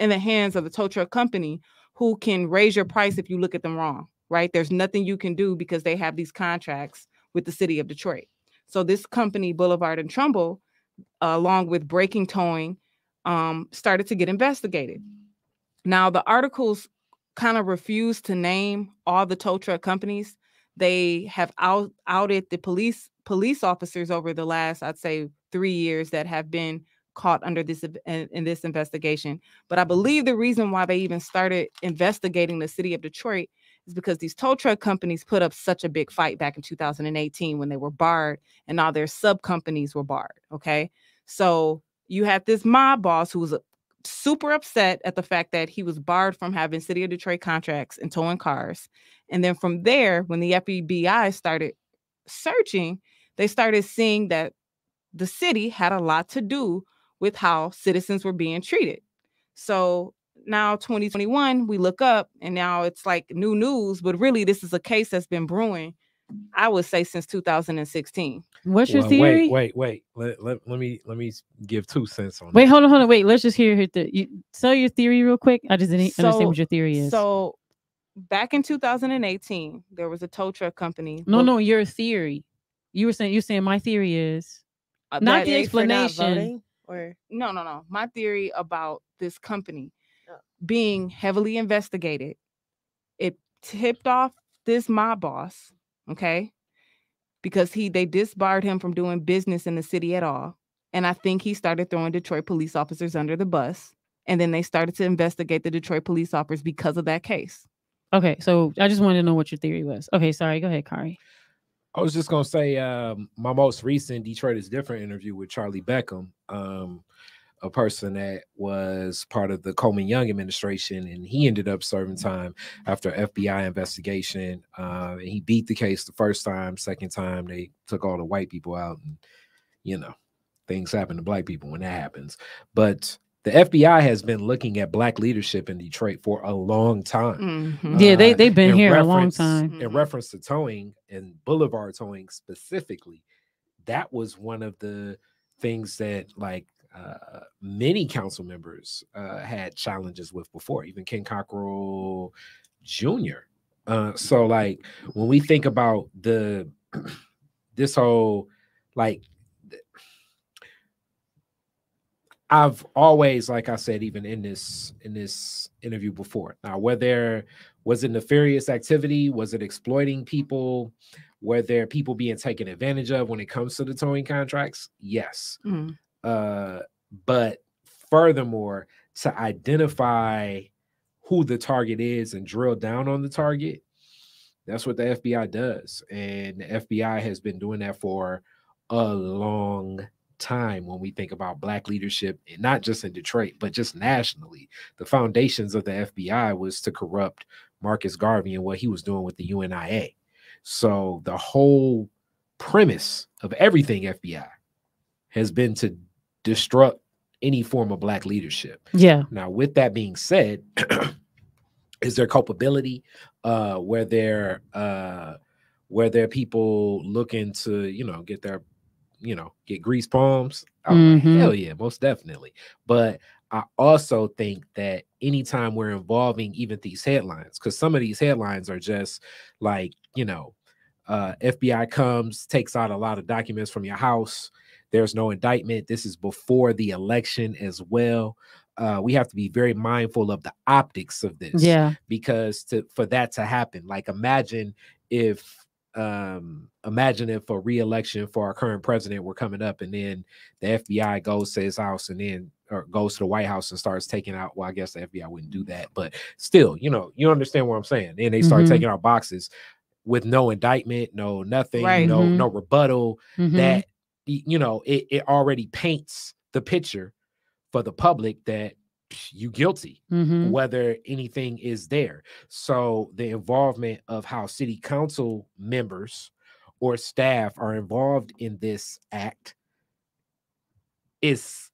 the hands of the tow truck company, who can raise your price if you look at them wrong, right? There's nothing you can do because they have these contracts with the city of Detroit. So this company, Boulevard and Trumbull, along with Breaking Towing, started to get investigated. Now, the articles kind of refuse to name all the tow truck companies. They have outed the police officers over the last, I'd say, 3 years that have been caught under this in this investigation. But I believe the reason why they even started investigating the city of Detroit is because these tow truck companies put up such a big fight back in 2018 when they were barred and all their sub companies were barred. Okay. So you had this mob boss who was super upset at the fact that he was barred from having City of Detroit contracts and towing cars. And then from there, when the FBI started searching, they started seeing that the city had a lot to do with how citizens were being treated. So now 2021, we look up and now it's like new news, but really this is a case that's been brewing, I would say, since 2016. What's your theory? Wait. Let me give 2 cents on Wait, that. hold on. Wait, let's just hear you tell your theory real quick. I just didn't understand what your theory is. So back in 2018, there was a tow truck company. No, your theory. You're saying my theory is not the explanation. Or no. My theory about this company being heavily investigated. It tipped off this mob boss, okay? Because they disbarred him from doing business in the city at all. And I think he started throwing Detroit police officers under the bus. And then they started to investigate the Detroit police officers because of that case. Okay, so I just wanted to know what your theory was. Okay, sorry. Go ahead, Khary. I was just going to say my most recent Detroit is Different interview with Charlie Beckham, a person that was part of the Coleman Young administration, and he ended up serving time after FBI investigation. And he beat the case the first time. Second time, they took all the white people out, and, you know, things happen to black people when that happens. But the FBI has been looking at black leadership in Detroit for a long time. Mm-hmm. Yeah, they've been here a long time. In reference to towing and boulevard towing specifically, that was one of the things that many council members had challenges with before, even Ken Cockrell Jr. So like when we think about this whole I've always, like I said, even in this interview before, now whether was it nefarious activity, was it exploiting people, were there people being taken advantage of when it comes to the towing contracts? Yes. But furthermore, to identify who the target is and drill down on the target, that's what the FBI does. And the FBI has been doing that for a long time when we think about black leadership, not just in Detroit, but just nationally. The foundations of the FBI was to corrupt Marcus Garvey and what he was doing with the UNIA. So the whole premise of everything FBI has been to disrupt any form of black leadership. Yeah. Now, with that being said, is there culpability? Where there people looking to, get their, get grease palms? Oh, hell yeah, most definitely. But I also think that anytime we're involving even these headlines, because some of these headlines are just like, FBI comes, takes out a lot of documents from your house. There's no indictment. This is before the election as well. We have to be very mindful of the optics of this. Yeah. Because for that to happen, like imagine if a re-election for our current president were coming up, and then the FBI goes to his house or goes to the White House and starts taking out, well, I guess the FBI wouldn't do that, but still, you understand what I'm saying. And they start taking out boxes with no indictment, no nothing, right. no rebuttal. That it already paints the picture for the public that you guilty, whether anything is there. So the involvement of how city council members or staff are involved in this act is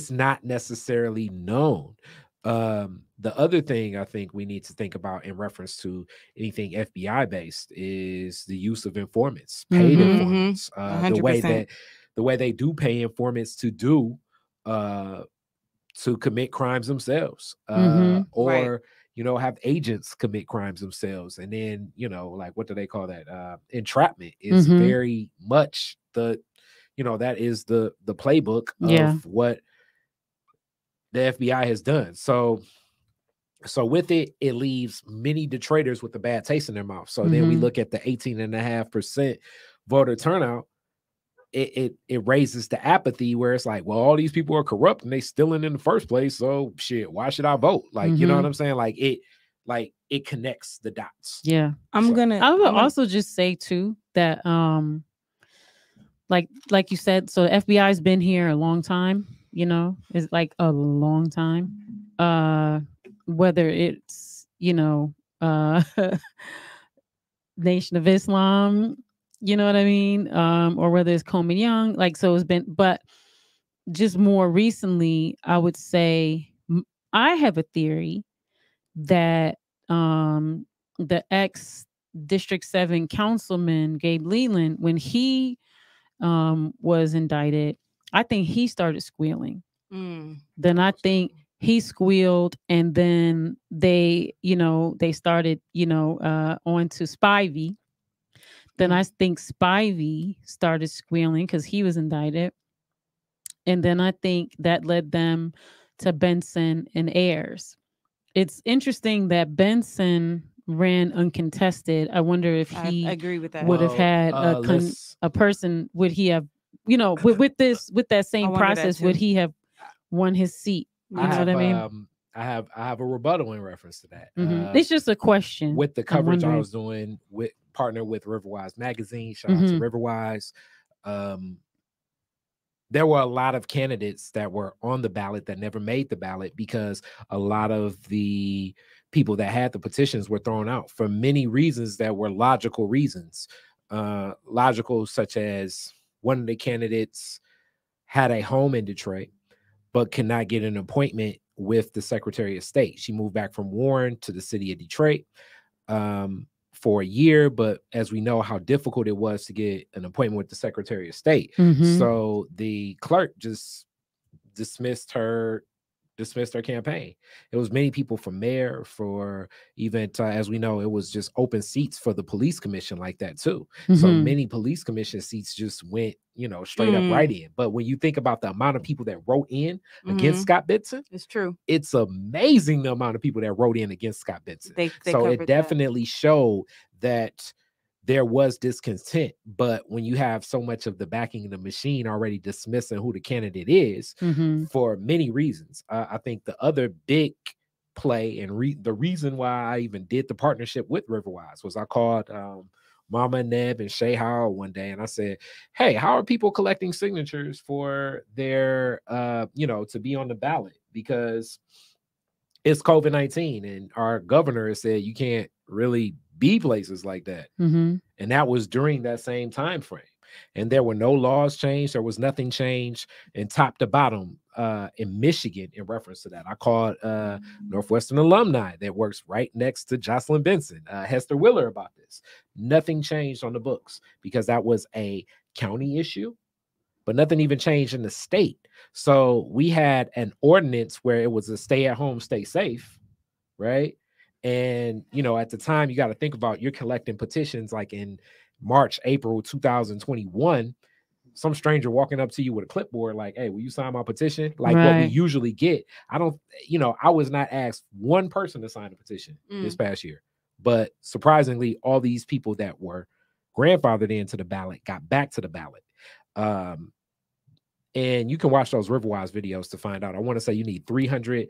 not necessarily known. The other thing I think we need to think about in reference to anything FBI based is the use of informants, paid informants, the way they do pay informants to commit crimes themselves, or have agents commit crimes themselves. And then, like, what do they call that? Entrapment is very much that is the playbook of what the FBI has done. So with it leaves many Detroiters with a bad taste in their mouth. So then we look at the 18.5% voter turnout. It raises the apathy where it's like, well, all these people are corrupt and they stealing in the first place. So shit, why should I vote? Like, you know what I'm saying? Like it connects the dots. Yeah. I will also just say too that like you said, so the FBI's been here a long time. you know, is like a long time. Whether it's, you know, Nation of Islam, you know what I mean? Or whether it's Coleman Young, like, so it's been, but just more recently, I would say I have a theory that the ex District 7 councilman, Gabe Leland, when he was indicted, I think he started squealing. Then I think he squealed, and then they, you know, they started, you know, on to Spivey. Then I think Spivey started squealing because he was indicted. And then I think that led them to Benson and Ayers. It's interesting that Benson ran uncontested. I wonder if he I agree with that. would have had a person, would he have, you know, with that same process, would he have won his seat? You know what I mean? I have a rebuttal in reference to that. It's just a question. With the coverage I was doing with partner with Riverwise magazine, shout out to Riverwise. There were a lot of candidates that were on the ballot that never made the ballot because a lot of the people that had the petitions were thrown out for many reasons that were logical reasons. Logical, such as one of the candidates had a home in Detroit, but could not get an appointment with the Secretary of State. She moved back from Warren to the city of Detroit for a year, but as we know how difficult it was to get an appointment with the Secretary of State. So the clerk just dismissed her campaign. It was many people for mayor, for even as we know, it was just open seats for the police commission like that too. So many police commission seats just went, you know, straight up right in. But when you think about the amount of people that wrote in against Scott Benson, it's true. It's amazing the amount of people that wrote in against Scott Benson. So it definitely showed that there was discontent, but when you have so much of the backing of the machine already dismissing who the candidate is for many reasons, I think the other big play and the reason why I even did the partnership with Riverwise was I called Mama Neb and Shay Howell one day, and I said, "Hey, how are people collecting signatures for their, you know, to be on the ballot? Because it's COVID-19, and our governor has said you can't really be places like that." And that was during that same time frame. And there were no laws changed. There was nothing changed in top to bottom in Michigan in reference to that. I called Northwestern alumni that works right next to Jocelyn Benson, Hester Willer, about this. Nothing changed on the books because that was a county issue, but nothing even changed in the state. So we had an ordinance where it was a stay at home, stay safe, right? And, you know, at the time, you got to think about, you're collecting petitions like in March, April 2021, some stranger walking up to you with a clipboard like, "Hey, will you sign my petition?" Like what we usually get. I don't, you know, I was not asked one person to sign a petition this past year. But surprisingly, all these people that were grandfathered into the ballot got back to the ballot. And you can watch those Riverwise videos to find out. I want to say you need 300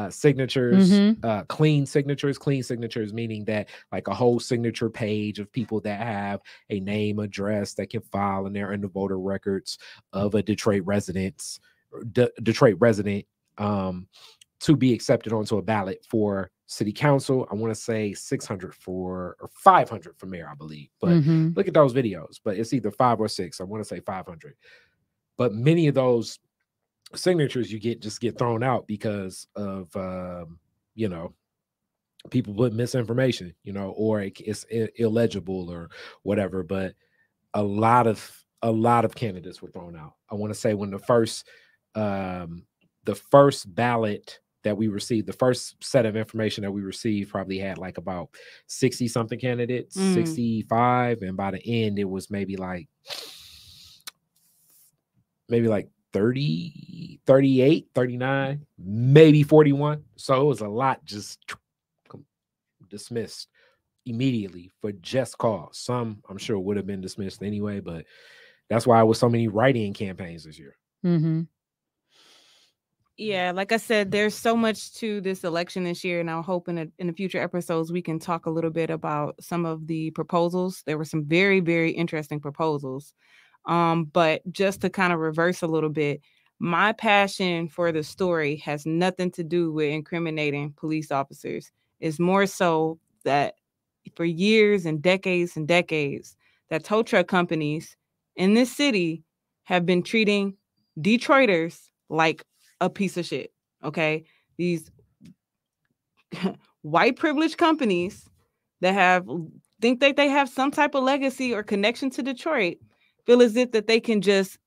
signatures, clean signatures, meaning that like a whole signature page of people that have a name, address that can file, and they're in the voter records of a Detroit resident, to be accepted onto a ballot for city council. I want to say 600 or 500 for mayor, I believe. But look at those videos. But it's either 5 or 6. I want to say 500. But many of those signatures you just get thrown out because of you know, people put misinformation, you know, or it's illegible or whatever. But a lot of candidates were thrown out. I want to say when the first ballot that we received, the first set of information that we received probably had like about 60 something candidates, 65, and by the end it was maybe like 30, 38, 39, maybe 41. So it was a lot just dismissed immediately for just cause. Some I'm sure would have been dismissed anyway, but that's why it was so many write-in campaigns this year. Yeah, like I said, there's so much to this election this year, and I'm hoping that in the future episodes we can talk a little bit about some of the proposals. There were some very, very interesting proposals. But just to kind of reverse a little bit, My passion for the story has nothing to do with incriminating police officers. It's more so that for years and decades, that tow truck companies in this city have been treating Detroiters like a piece of shit. Okay. These white privileged companies that think that they have some type of legacy or connection to Detroit feel as if that they can just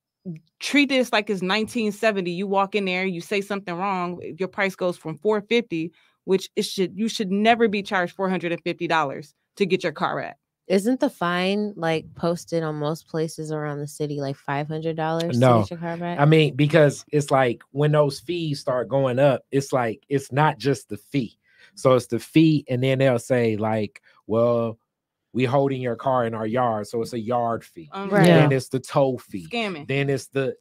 treat this like it's 1970. You walk in there, you say something wrong, your price goes from $450, which you should never be charged $450 to get your car at. Isn't the fine like posted on most places around the city like $500 No. to get your car back? I mean, because it's like when those fees start going up, it's like it's not just the fee. So it's the fee, and then they'll say like, well, we holding your car in our yard, so it's a yard fee. Right. Then it's the tow fee. Scamming. Then it's the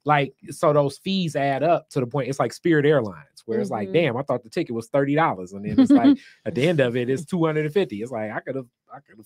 so those fees add up to the point. It's like Spirit Airlines, where it's like, damn, I thought the ticket was $30, and then it's like at the end of it, it's $250. It's like I could have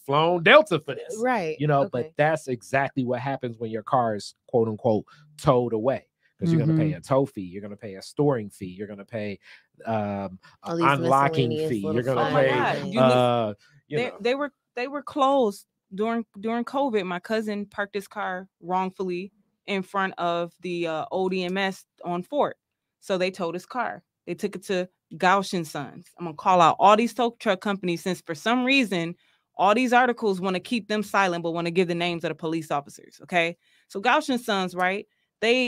flown Delta for this, right? But that's exactly what happens when your car is quote unquote towed away. Because you're going to pay a tow fee, you're going to pay a storing fee, you're going to pay unlocking fee, you're going to pay. They were closed during COVID. My cousin parked his car wrongfully in front of the old EMS on Fort, so they towed his car. They took it to Gausch and Sons. I'm gonna call out all these tow truck companies, since for some reason all these articles want to keep them silent, but want to give the names of the police officers. Okay, so Gausch and Sons, right?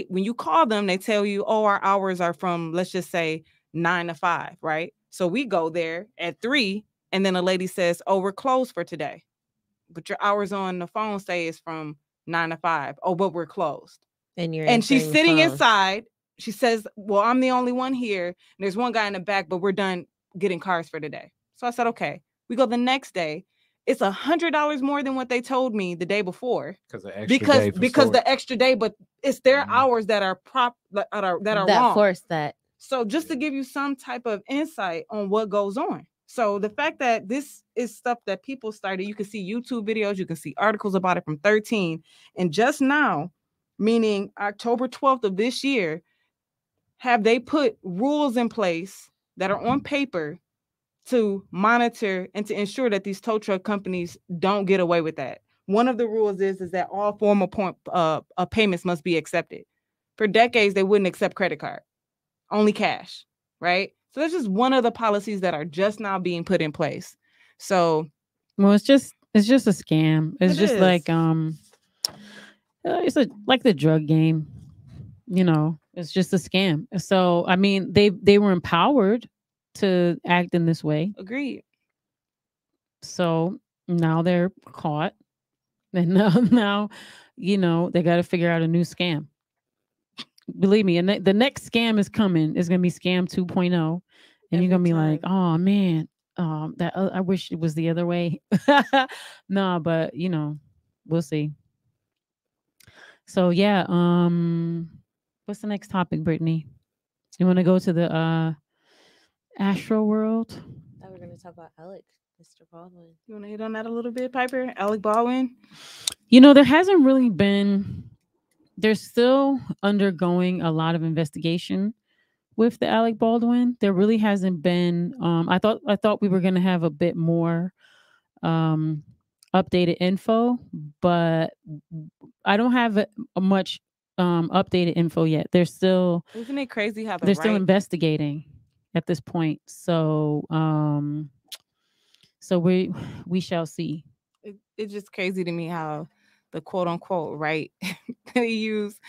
When you call them, they tell you, oh, our hours are from, let's just say 9 to 5, right? So we go there at 3, and then a lady says, oh, we're closed for today. But your hours on the phone say it's from 9 to 5. Oh, but we're closed. And she's sitting inside. She says, well, I'm the only one here. And there's one guy in the back, but we're done getting cars for today. So I said, okay. We go the next day. It's $100 more than what they told me the day before. Because the extra day, but it's their hours that are wrong. Force that. So just to give you some type of insight on what goes on. So the fact that this is stuff that people started, you can see YouTube videos, you can see articles about it from 13. And just now, meaning October 12th of this year, have they put rules in place that are on paper to monitor and to ensure that these tow truck companies don't get away with that. One of the rules is that all formal payments must be accepted. For decades, they wouldn't accept credit card, only cash, right? So that's just one of the policies that are just now being put in place. So, well, it's just a scam. It's just like it's like the drug game. It's just a scam. So I mean, they were empowered to act in this way. Agreed. So now they're caught, and now they got to figure out a new scam. Believe me, and the next scam is coming. It's gonna be scam 2.0, and you're gonna be like, oh man, that I wish it was the other way. No, but we'll see. So yeah, what's the next topic, Brittany? You want to go to the Astroworld? I thought we were going to talk about Alec, Mr. Baldwin. You want to hit on that a little bit, Piper? Alec Baldwin? There hasn't really been. They're still undergoing a lot of investigation with the Alec Baldwin. There really hasn't been. I thought we were going to have a bit more updated info, but I don't have much updated info yet. They're still. Isn't it crazy how they're still investigating at this point? So we shall see. It's just crazy to me how the quote unquote right they use,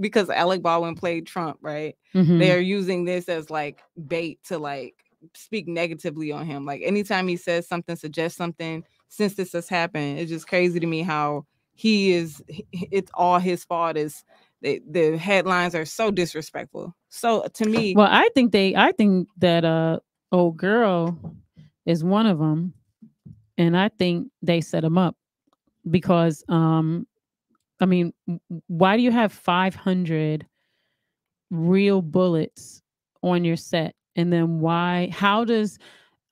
because Alec Baldwin played Trump, right? Mm-hmm. They're using this as like bait to like speak negatively on him. Like anytime he says something, suggests something, since this has happened, it's just crazy to me how it's all his fault. Is the headlines are so disrespectful. So to me, well, I think that old girl is one of them, and I think they set him up because I mean, why do you have 500 real bullets on your set, and then how does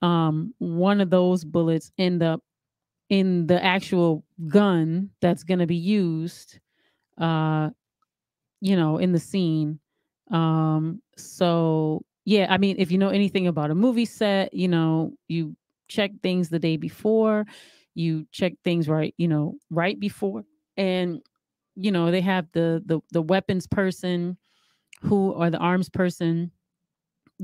one of those bullets end up in the actual gun that's going to be used in the scene? So yeah, I mean, if you know anything about a movie set, you check things the day before, you check things right before, and they have the weapons person or the arms person,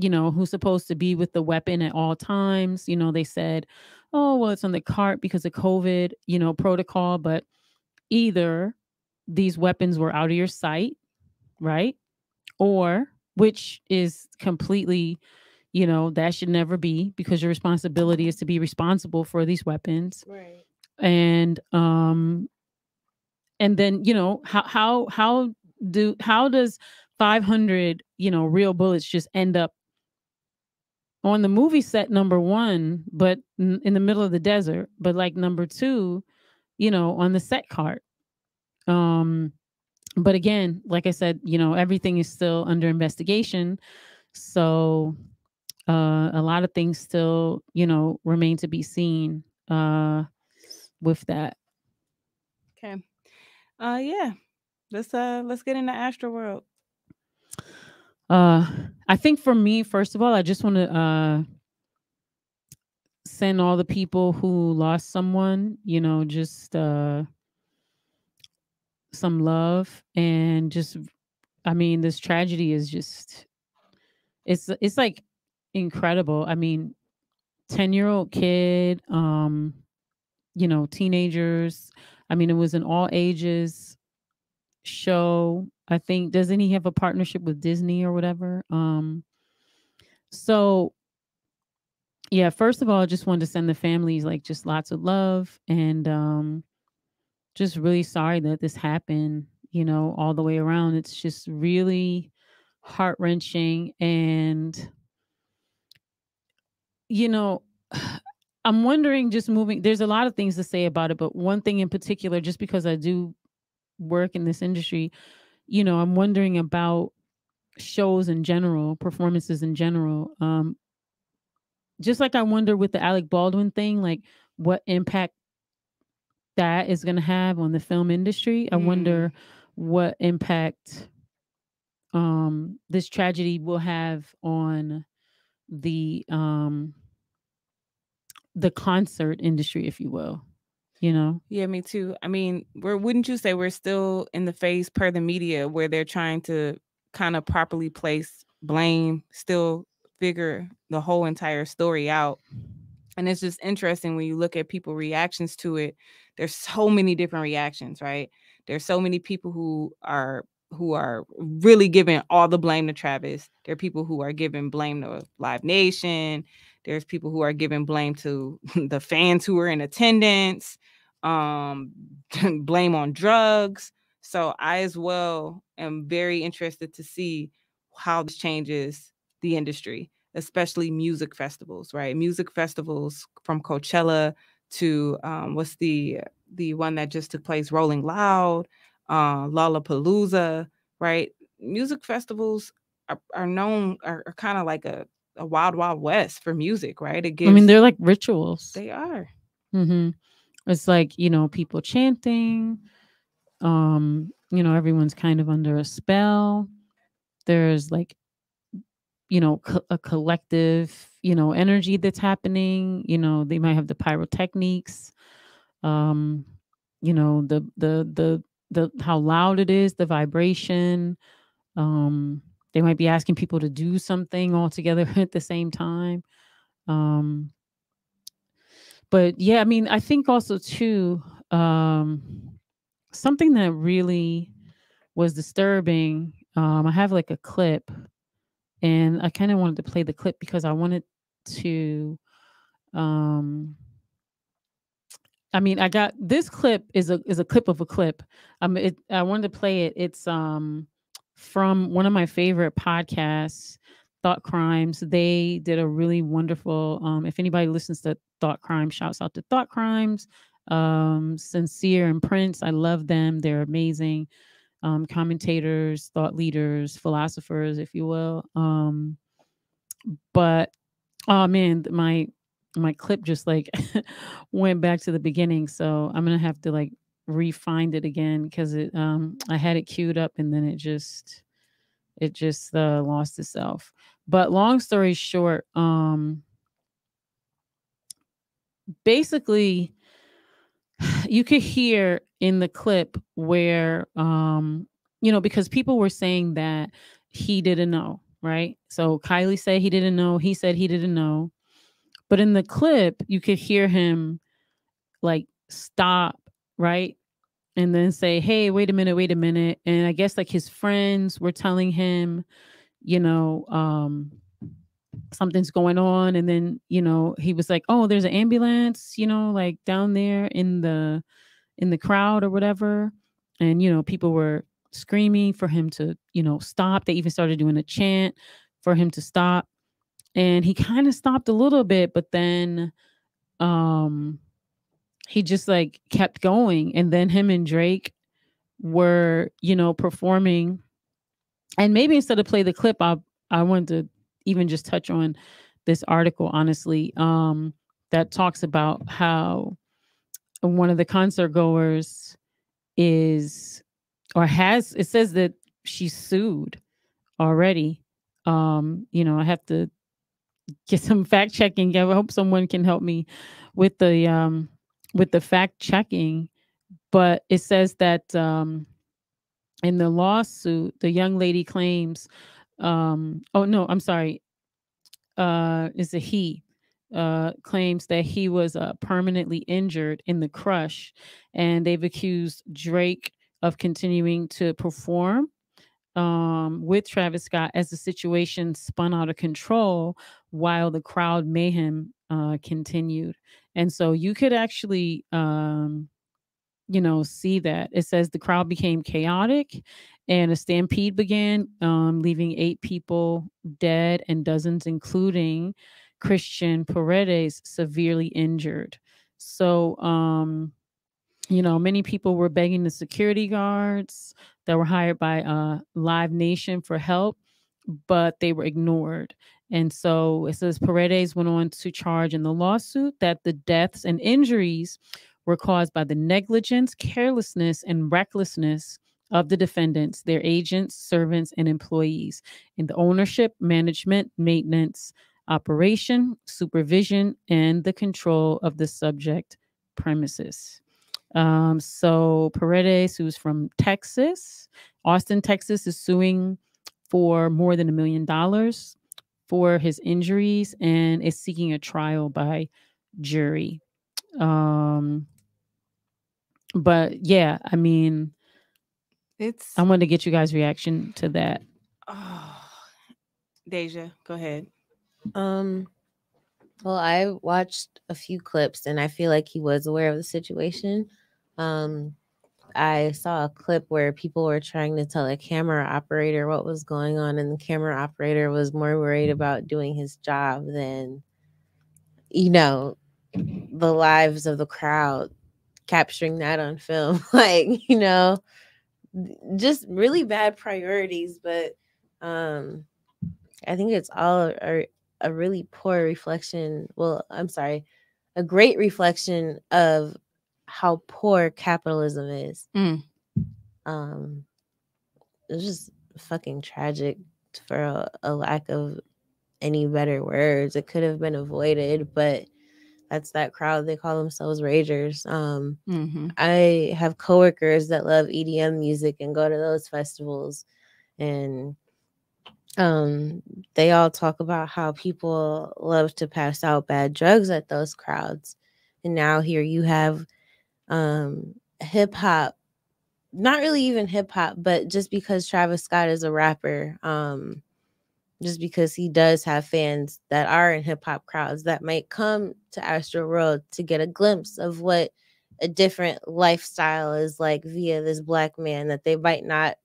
who's supposed to be with the weapon at all times. They said, oh, well, it's on the cart because of COVID, protocol, but either these weapons were out of your sight, right? Or, which is completely, that should never be, because your responsibility is to be responsible for these weapons. Right. And then, how does 500, real bullets just end up on the movie set, number one, but in the middle of the desert, but like number two, on the set cart. But again, like I said, everything is still under investigation. So a lot of things still, remain to be seen with that. Okay. Yeah. Let's get into Astroworld. I think for me, first of all, I just want to send all the people who lost someone, just some love, and just, I mean, this tragedy is just, it's like incredible. I mean, 10-year-old kid, teenagers. I mean, it was an all ages show. I think, doesn't he have a partnership with Disney or whatever? So yeah, first of all, I just wanted to send the families like just lots of love, and just really sorry that this happened, all the way around. It's just really heart-wrenching. And I'm wondering, just moving, there's a lot of things to say about it, but one thing in particular, just because I do work in this industry, I'm wondering about shows in general, performances in general. Just like I wonder with the Alec Baldwin thing, like what impact that is going to have on the film industry. I wonder what impact this tragedy will have on the concert industry, if you will. Yeah, me too. I mean, wouldn't you say we're still in the phase, per the media, where they're trying to kind of properly place blame, still figure the whole entire story out? And it's just interesting when you look at people's reactions to it. There's so many different reactions, right? There's so many people who are really giving all the blame to Travis. There are people who are giving blame to Live Nation. There's people who are giving blame to the fans who were in attendance, blame on drugs. So I as well am very interested to see how this changes the industry, especially music festivals, right? Music festivals, from Coachella to what's the one that just took place, Rolling Loud, Lollapalooza, right? Music festivals are known, are kind of like a wild, wild west for music, right? I mean, they're like rituals. They are. Mm-hmm. It's like, people chanting, everyone's kind of under a spell. There's like, a collective, energy that's happening. They might have the pyrotechnics, the how loud it is, the vibration. They might be asking people to do something all together at the same time. But yeah, I mean, I think also too, something that really was disturbing. I have like a clip, and I kind of wanted to play the clip because I wanted to. I mean, I got this clip is a clip of a clip. I wanted to play it. It's from one of my favorite podcasts, Thought Crimes. They did a really wonderful. If anybody listens to Thought Crimes, shouts out to Thought Crimes. Sincere and Prince, I love them. They're amazing. Commentators, thought leaders, philosophers, if you will. But oh man, my clip just like went back to the beginning, so I'm gonna have to like re-find it again because it I had it queued up and then it just It just lost itself. But long story short, basically you could hear in the clip where because people were saying that he didn't know, right? So Kylie said he didn't know, he said he didn't know. But in the clip, you could hear him like stop, right? And then say, "Hey, wait a minute." And I guess like his friends were telling him, something's going on. And then, he was like, "Oh, there's an ambulance, like down there in the crowd or whatever." And, people were screaming for him to, stop. They even started doing a chant for him to stop. And he kind of stopped a little bit, but then he just like kept going. And then him and Drake were, performing. And maybe instead of play the clip, I wanted to even just touch on this article, honestly, that talks about how one of the concert goers it says that she's sued already. I have to get some fact checking. I hope someone can help me with the fact checking. But it says that in the lawsuit, the young lady claims, oh no, I'm sorry, it's a he, claims that he was permanently injured in the crush, and they've accused Drake of continuing to perform with Travis Scott as the situation spun out of control while the crowd mayhem continued. And so you could actually see that. It says the crowd became chaotic and a stampede began, leaving 8 people dead and dozens, including Christian Paredes, severely injured. So, many people were begging the security guards that were hired by Live Nation for help, but they were ignored. And so it says Paredes went on to charge in the lawsuit that the deaths and injuries were caused by the negligence, carelessness, and recklessness of the defendants, their agents, servants, and employees in the ownership, management, maintenance, operation, supervision, and the control of the subject premises. So Paredes, who's from Texas, Austin, Texas, is suing for more than $1 million for his injuries and is seeking a trial by jury. But yeah, I mean, I wanted to get you guys' reaction to that. Oh, Deja, go ahead. Well, I watched a few clips and I feel like he was aware of the situation. I saw a clip where people were trying to tell a camera operator what was going on, and the camera operator was more worried about doing his job than, the lives of the crowd, capturing that on film. Like, just really bad priorities. But I think it's all a really poor reflection. Well, I'm sorry, a great reflection of how poor capitalism is. It's just fucking tragic, for a lack of any better words. It could have been avoided, but that's that crowd. They call themselves ragers. I have coworkers that love EDM music and go to those festivals, and they all talk about how people love to pass out bad drugs at those crowds. And now here you have hip hop, not really even hip hop, but just because Travis Scott is a rapper, just because he does have fans that are in hip hop crowds that might come to Astroworld to get a glimpse of what a different lifestyle is like via this black man that they might not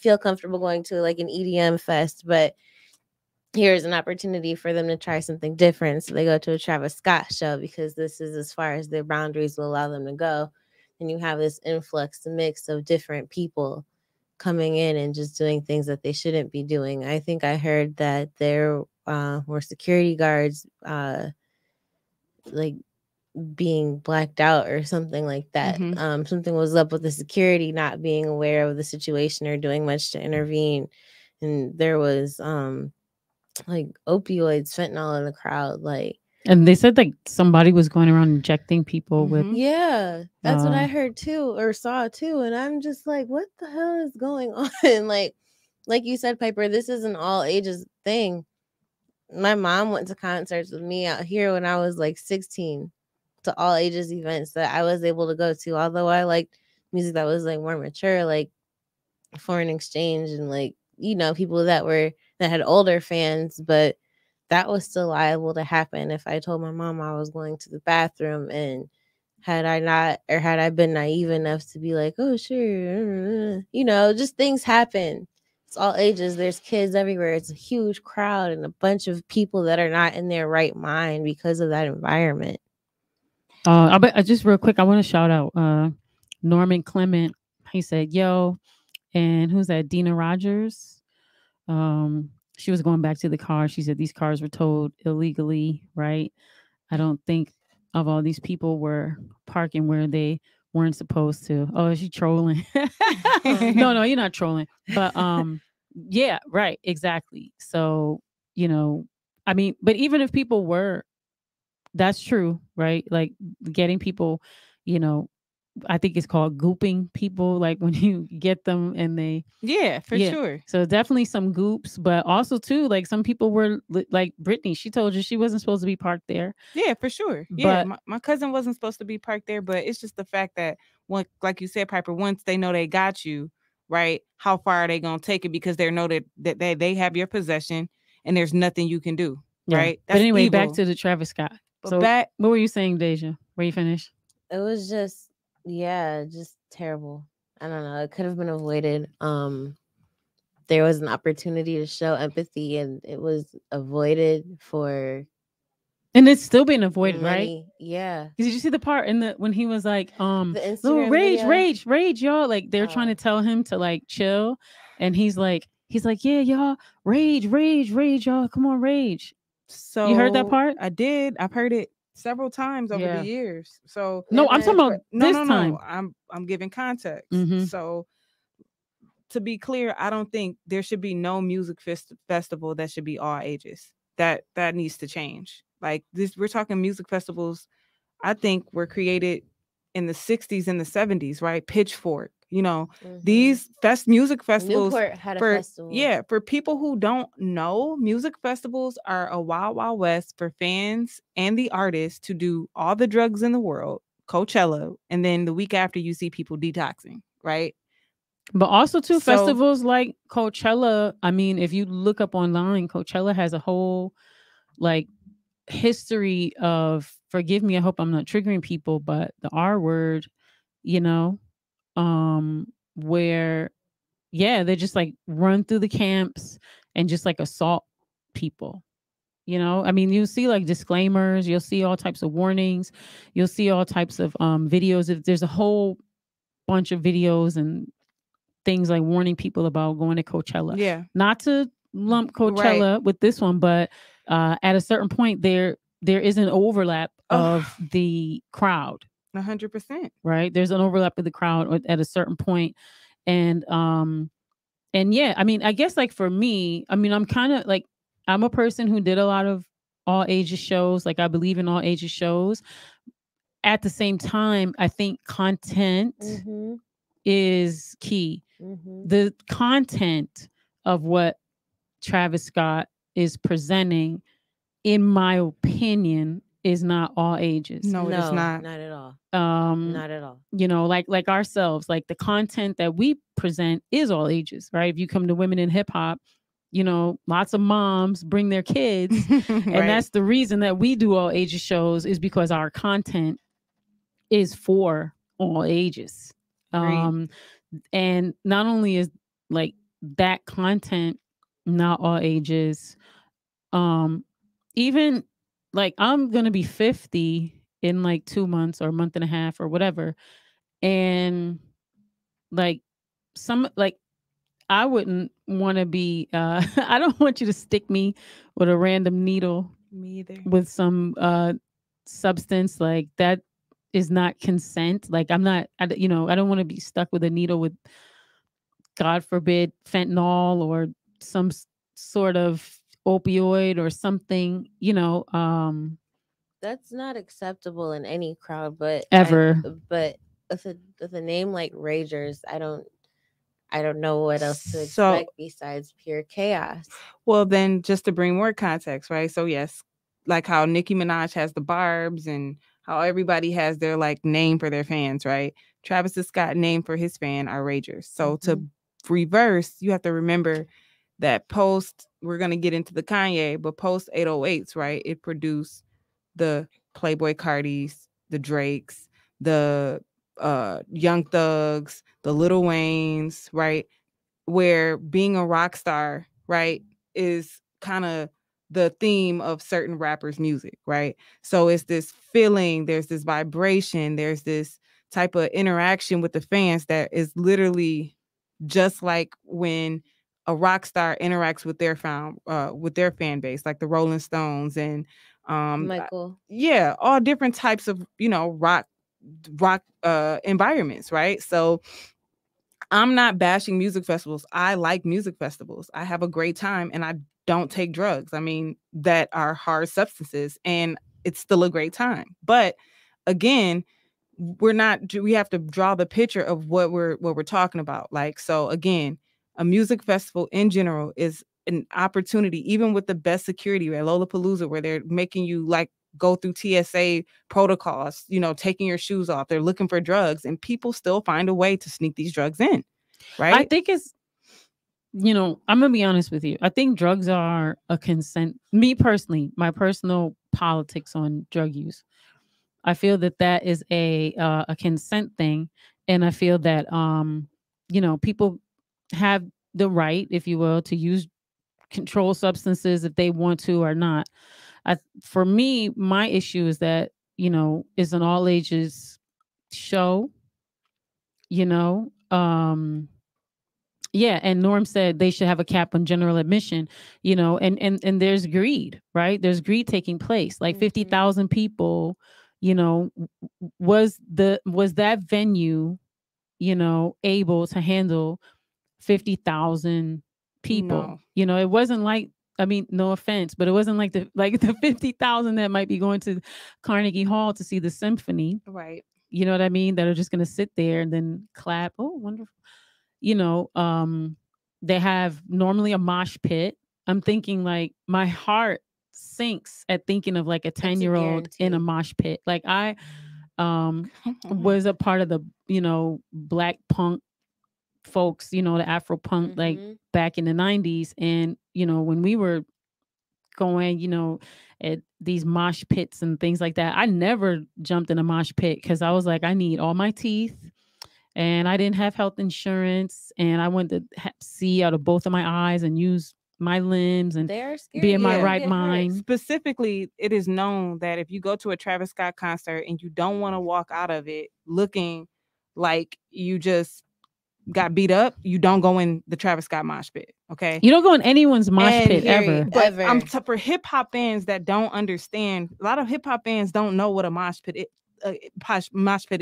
feel comfortable going to, like an EDM fest, but here's an opportunity for them to try something different. So they go to a Travis Scott show because this is as far as their boundaries will allow them to go. And you have this influx, a mix of different people coming in and just doing things that they shouldn't be doing. I think I heard that there were security guards like being blacked out or something like that. Something was up with the security not being aware of the situation or doing much to intervene. and there was like opioids, fentanyl in the crowd, like. And they said like somebody was going around injecting people with. Yeah, that's what I heard too, or saw too, and I'm just like, what the hell is going on? Like you said, Piper, this is an all ages thing. My mom went to concerts with me out here when I was like 16, to all ages events that I was able to go to. Although I liked music that was like more mature, like Foreign Exchange and like, you know, people that had older fans, but that was still liable to happen if I told my mom I was going to the bathroom, and had I been naive enough to be like, oh sure, you know, just things happen. It's all ages. There's kids everywhere. It's a huge crowd and a bunch of people that are not in their right mind because of that environment. I just real quick, I want to shout out Norman Clement. He said, yo, and who's that? Dina Rogers. She was going back to the car. She said these cars were towed illegally, right? I don't think of all these people were parking where they weren't supposed to. Oh, is she trolling? No, you're not trolling. But yeah, right, exactly. So, you know, I mean, but even if people were, that's true, right? Like getting people, you know, I think it's called gooping people, like when you get them and they for sure. So definitely some goops, but also too, like some people were like Brittany, she told you she wasn't supposed to be parked there. Yeah, for sure. Yeah, my cousin wasn't supposed to be parked there, but it's just the fact that like you said, Piper, once they know they got you, right? How far are they gonna take it? Because they know that they have your possession and there's nothing you can do. Right. That's but anyway, evil. Back to the Travis Scott. But so what were you saying, Deja? Where you finished? It was just just terrible. I don't know. It could have been avoided. There was an opportunity to show empathy, and it was avoided for. And it's still being avoided, money. Right? Yeah. Did you see the part when he was like, oh, rage, y'all? Like they're trying to tell him to like chill, and he's like, yeah, y'all, rage, y'all, come on, rage. So you heard that part? I did. I've heard it several times over the years. So no, I'm talking about this time. I'm giving context. Mm-hmm. So to be clear, I don't think there should be no music festival that should be all ages. That needs to change. Like this, we're talking music festivals. I think were created in the 60s and the 70s, right? Pitchfork. You know, these music festivals. Newport had a festival. Yeah, for people who don't know, music festivals are a wild, wild west for fans and the artists to do all the drugs in the world, Coachella, and then the week after you see people detoxing, right? But also too, festivals like Coachella. I mean, if you look up online, Coachella has a whole like history of, forgive me, I hope I'm not triggering people, but the R word, you know. Where they just like run through the camps and just like assault people, you know. I mean, you'll see like disclaimers, you'll see all types of warnings, you'll see all types of videos. If there's a whole bunch of videos and things like warning people about going to Coachella. Yeah, not to lump Coachella with this one, but at a certain point there is an overlap of the crowd. 100%. Right. There's an overlap of the crowd at a certain point. And yeah, I mean, I guess like for me, I mean, I'm kind of like, I'm a person who did a lot of all ages shows. Like I believe in all ages shows. At the same time, I think content is key. The content of what Travis Scott is presenting, in my opinion, is not all ages. No, it's not. Not at all. Not at all. You know, like ourselves, like the content that we present is all ages, right? If you come to Women in Hip Hop, you know, lots of moms bring their kids. And that's the reason that we do all ages shows, is because our content is for all ages. And not only is like that content not all ages, even like I'm gonna be 50 in like 2 months or a month and a half or whatever, and like I wouldn't want to be I don't want you to stick me with a random needle. Me either. With some substance like that is not consent. Like I don't want to be stuck with a needle with, God forbid, fentanyl or some sort of opioid or something, that's not acceptable in any crowd, but ever. But with a name like Ragers, I don't know what else to expect besides pure chaos. Well, then just to bring more context, right? So yes, like how Nicki Minaj has the Barbs and how everybody has their like name for their fans, right? Travis Scott name for his fan are Ragers. So to reverse, you have to remember that post, we're going to get into the Kanye, but post 808s, right? It produced the Playboy Cartis, the Drakes, the Young Thugs, the Lil Waynes, right? Where being a rock star, right, is kind of the theme of certain rappers' music, right? So it's this feeling, there's this vibration, there's this type of interaction with the fans that is literally just like when a rock star interacts with their fan base, like the Rolling Stones and Michael. Yeah, all different types of, rock environments, right? So I'm not bashing music festivals. I like music festivals. I have a great time and I don't take drugs. I mean, that are hard substances, and it's still a great time. But again, we have to draw the picture of what we're talking about. Like, so again, a music festival in general is an opportunity, even with the best security at Lollapalooza, where they're making you like go through TSA protocols, taking your shoes off. They're looking for drugs, and people still find a way to sneak these drugs in, right? I think it's, I'm gonna be honest with you. I think drugs are a consent. Me personally, my personal politics on drug use, I feel that is a consent thing, and I feel that people have the right, if you will, to use controlled substances if they want to or not. For me, my issue is that it's an all ages show. Yeah, and Norm said they should have a cap on general admission, and there's greed, right? There's greed taking place. Like 50,000 people, was that venue, able to handle 50,000 people? No. It wasn't like, I mean, no offense, but it wasn't like the 50,000 that might be going to Carnegie Hall to see the symphony. Right. You know what I mean? That are just going to sit there and then clap. Oh, wonderful. They have normally a mosh pit. I'm thinking like my heart sinks at thinking of like a 10-year-old in a mosh pit. Like I was a part of the, black punk folks, the Afro punk, like back in the 90s. And, when we were going, at these mosh pits and things like that, I never jumped in a mosh pit because I was like, I need all my teeth. And I didn't have health insurance, and I wanted to see out of both of my eyes and use my limbs and be in my right mind. Specifically, it is known that if you go to a Travis Scott concert and you don't want to walk out of it looking like you just got beat up, you don't go in the Travis Scott mosh pit. Okay, you don't go in anyone's mosh pit ever. But for hip hop fans that don't understand, a lot of hip hop fans don't know what a mosh pit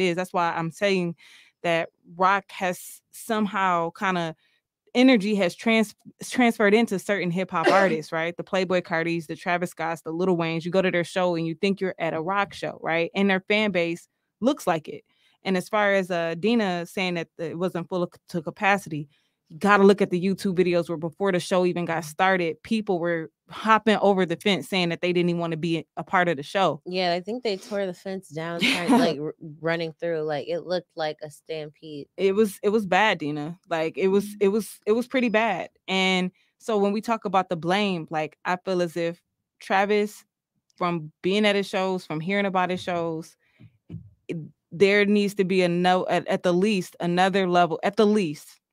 is. That's why I'm saying that rock has somehow kind of energy has transferred into certain hip hop artists, right? The Playboy Cartis, the Travis Scotts, the Lil Waynes. You go to their show and you think you're at a rock show, right? And their fan base looks like it. And as far as Dina saying that it wasn't full to capacity, you got to look at the YouTube videos where before the show even got started, people were hopping over the fence saying that they didn't even want to be a part of the show. Yeah, I think they tore the fence down, running through. Like it looked like a stampede. It was bad, Dina. Like it was pretty bad. And so when we talk about the blame, like I feel as if Travis, from being at his shows, from hearing about his shows, there needs to be at the least another level,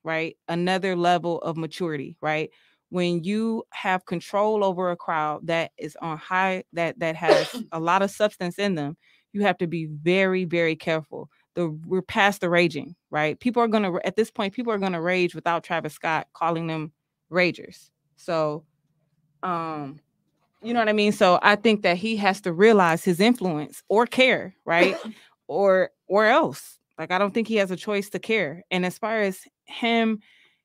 right? Another level of maturity, right? When you have control over a crowd that is on high, that has a lot of substance in them, you have to be very, very careful. We're past the raging, right? At this point, people are gonna rage without Travis Scott calling them ragers. So, you know what I mean? So I think that he has to realize his influence or care, right? or else. Like, I don't think he has a choice to care. And as far as him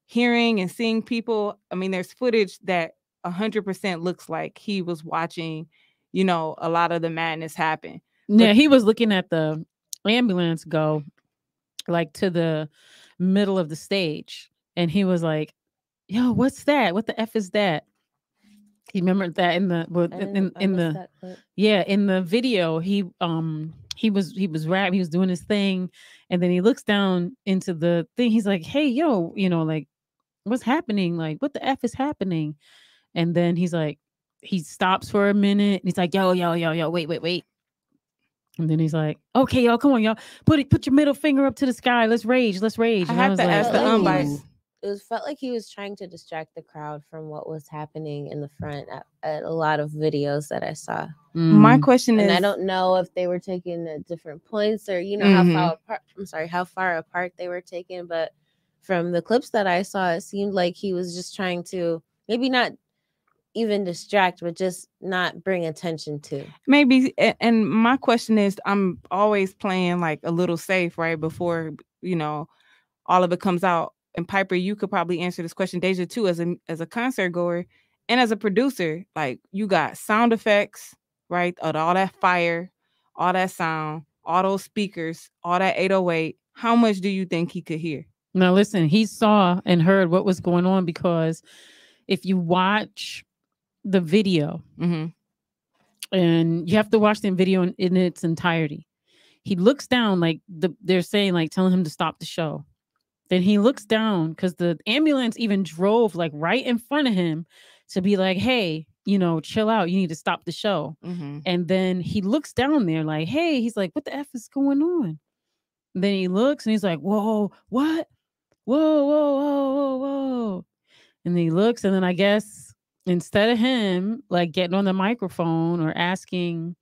hearing and seeing people. I mean, there's footage that 100% looks like he was watching, you know, a lot of the madness happen. Yeah, he was looking at the ambulance go like to the middle of the stage, and he was like, "Yo, what's that? What the F is that?" He remembered that in the in the video, he was doing his thing, and then he looks down into the thing. He's like, "Hey, yo, you know, like, what's happening? Like, what the F is happening?" And then he's like, he stops for a minute, and he's like, "Yo, wait." And then he's like, "Okay, y'all, come on, y'all, put your middle finger up to the sky. Let's rage. I have to ask the unbiased. It felt like he was trying to distract the crowd from what was happening in the front at a lot of videos that I saw. My question is, I don't know if they were taken at different points or, you know, how far apart they were taken. But from the clips that I saw, it seemed like he was just trying to maybe not even distract, but just not bring attention to. Maybe. And my question is, I'm always playing like a little safe right before, you know, all of it comes out. And Piper, you could probably answer this question, Deja, too, as a concert goer and as a producer. Like, you got sound effects, right? All that fire, all that sound, all those speakers, all that 808. How much do you think he could hear? Now, listen, he saw and heard what was going on, because if you watch the video, and you have to watch the video in its entirety, he looks down, like they're saying, like, telling him to stop the show. Then he looks down, because the ambulance even drove like right in front of him to be like, "Hey, you know, chill out. You need to stop the show." And then he looks down there like, "Hey," he's like, "What the F is going on?" And then he looks and he's like, "Whoa, what? Whoa. And then he looks, and then I guess instead of him like getting on the microphone or asking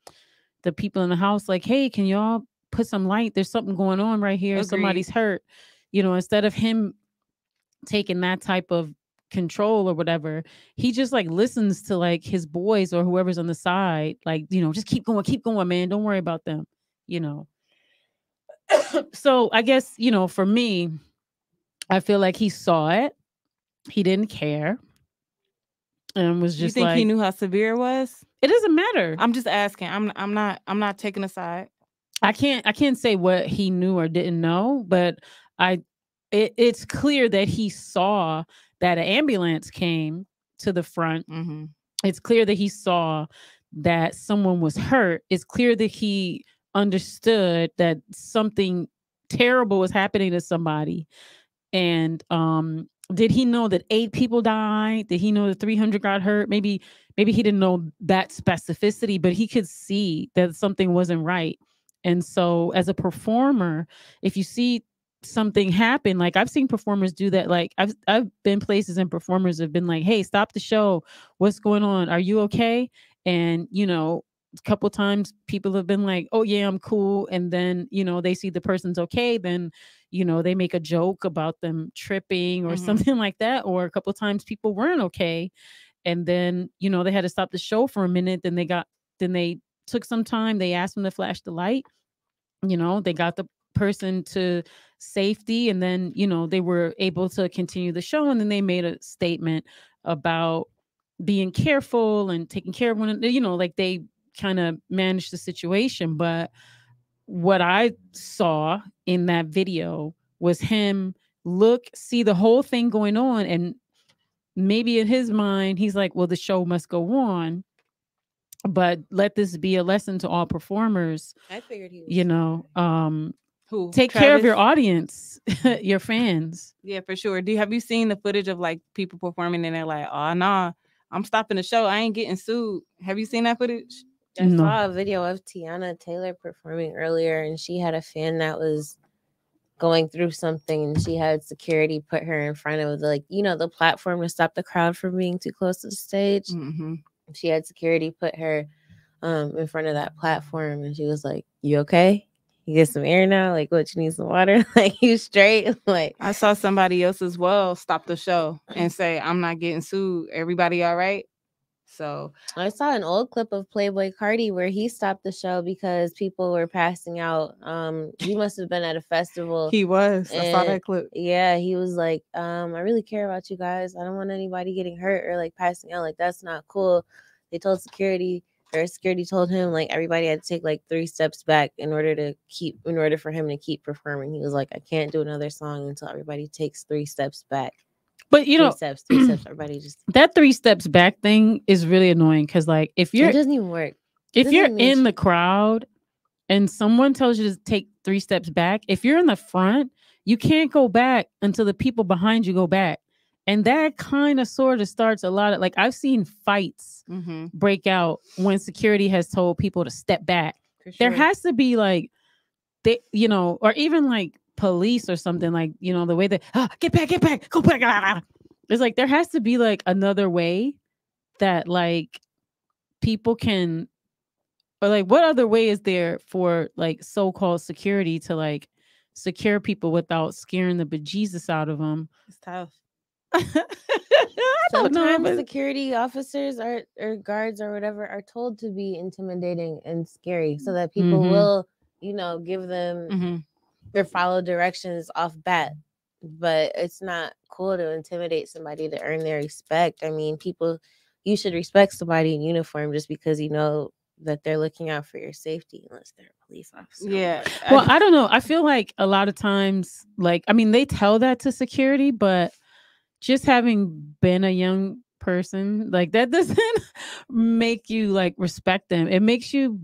the people in the house, like, "Hey, can y'all put some light? There's something going on right here. Agreed. Somebody's hurt." You know, instead of him taking that type of control or whatever, he just like listens to like his boys or whoever's on the side, like, you know, just keep going, man. Don't worry about them, you know. So I guess, you know, for me, I feel like he saw it. He didn't care. And was just, you think like, he knew how severe it was? It doesn't matter. I'm just asking. I'm not taking a side. I can't say what he knew or didn't know, but it's clear that he saw that an ambulance came to the front. It's clear that he saw that someone was hurt. It's clear that he understood that something terrible was happening to somebody. And did he know that 8 people died? Did he know that 300 got hurt? Maybe he didn't know that specificity, but he could see that something wasn't right. And so as a performer, if you see something happen, like I've seen performers do that. Like I've been places and performers have been like, "Hey, stop the show. What's going on? Are you okay?" And, you know, a couple times people have been like, "Oh yeah, I'm cool." And then, you know, they see the person's okay. Then, you know, they make a joke about them tripping or something like that. Or a couple times people weren't okay. And then, you know, they had to stop the show for a minute. Then they took some time. They asked them to flash the light. You know, they got the person to safety, and then, you know, they were able to continue the show. And then they made a statement about being careful and taking care of one another. You know, like they kind of managed the situation. But what I saw in that video was him see the whole thing going on, and maybe in his mind he's like, well, the show must go on, but let this be a lesson to all performers. I figured he was, you know, who take Travis? care of your audience, your fans. Yeah, for sure. Have you seen the footage of like people performing and they're like, "Oh nah, I'm stopping the show. I ain't getting sued." Have you seen that footage? I saw a video of Tiana Taylor performing earlier, and she had a fan that was going through something, and she had security put her in front of, like, you know, the platform to stop the crowd from being too close to the stage. She had security put her in front of that platform, and she was like, "You okay? You get some air now? Like, what, you need some water? Like, you straight?" Like, I saw somebody else as well stop the show and say, "I'm not getting sued. Everybody all right?" So I saw an old clip of Playboy Cardi where he stopped the show because people were passing out. He must have been at a festival. He was. I saw that clip. Yeah, he was like, I really care about you guys. I don't want anybody getting hurt or like passing out. Like, that's not cool. They told security, or security told him like everybody had to take like 3 steps back in order for him to keep performing. He was like, I can't do another song until everybody takes 3 steps back. But you know, 3 steps, everybody just that 3 steps back thing is really annoying because like if it doesn't even work. If you're in the crowd and someone tells you to take 3 steps back, if you're in the front, you can't go back until the people behind you go back. And that kind of sort of starts a lot of like I've seen fights break out when security has told people to step back. Sure. There has to be like they, you know, or even like police or something like, you know, the way that get back, go back. It's like there has to be like another way that like people can, or like what other way is there for like so-called security to like secure people without scaring the bejesus out of them? It's tough. Sometimes security officers or guards or whatever are told to be intimidating and scary so that people will, you know, give them or follow directions off bat. But it's not cool to intimidate somebody to earn their respect. I mean, you should respect somebody in uniform just because you know that they're looking out for your safety, unless they're a police officer. Yeah. Well, I don't know. I feel like a lot of times, like, I mean, they tell that to security, but just having been a young person, like that doesn't make you like respect them. It makes you,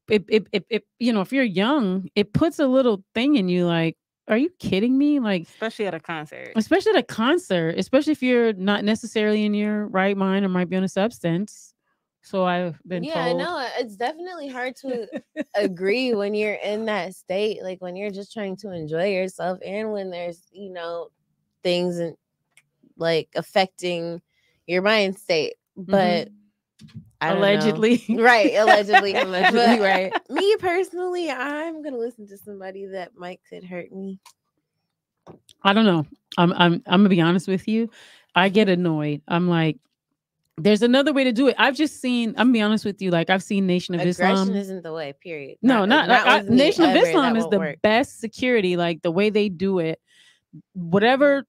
you know, if you're young, it puts a little thing in you like, are you kidding me? Like, especially at a concert, especially if you're not necessarily in your right mind or might be on a substance. So I've been told. I know it's definitely hard to agree when you're in that state, like when you're just trying to enjoy yourself and when there's, you know, things and like affecting your mind state. But allegedly. Right, allegedly. Allegedly, right. Me personally, I'm gonna listen to somebody that could hurt me. I don't know. I'm gonna be honest with you. I get annoyed. I'm like, there's another way to do it. I've just seen, I'm gonna be honest with you, like I've seen Nation of Islam. Aggression isn't the way, period. No, not Nation of Islam is the best security, like the way they do it. Whatever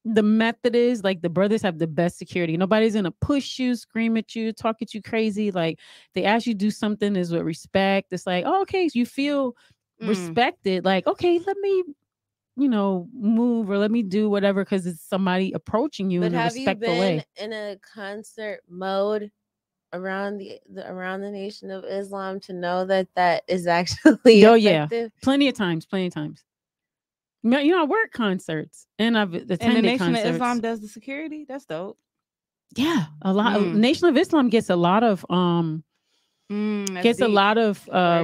the method is, like the brothers have the best security. Nobody's gonna push you, scream at you, talk at you crazy. Like they ask you to do something is with respect. It's like, oh, okay, so you feel respected. Like, okay, let me, you know, move or let me do whatever because it's somebody approaching you in a respectful way. Have you been in a concert mode around the Nation of Islam to know that is actually effective? Plenty of times. You know, I work concerts and I've attended and the Nation concerts. of Islam does the security. That's dope. Yeah, a lot. Nation of Islam gets a lot of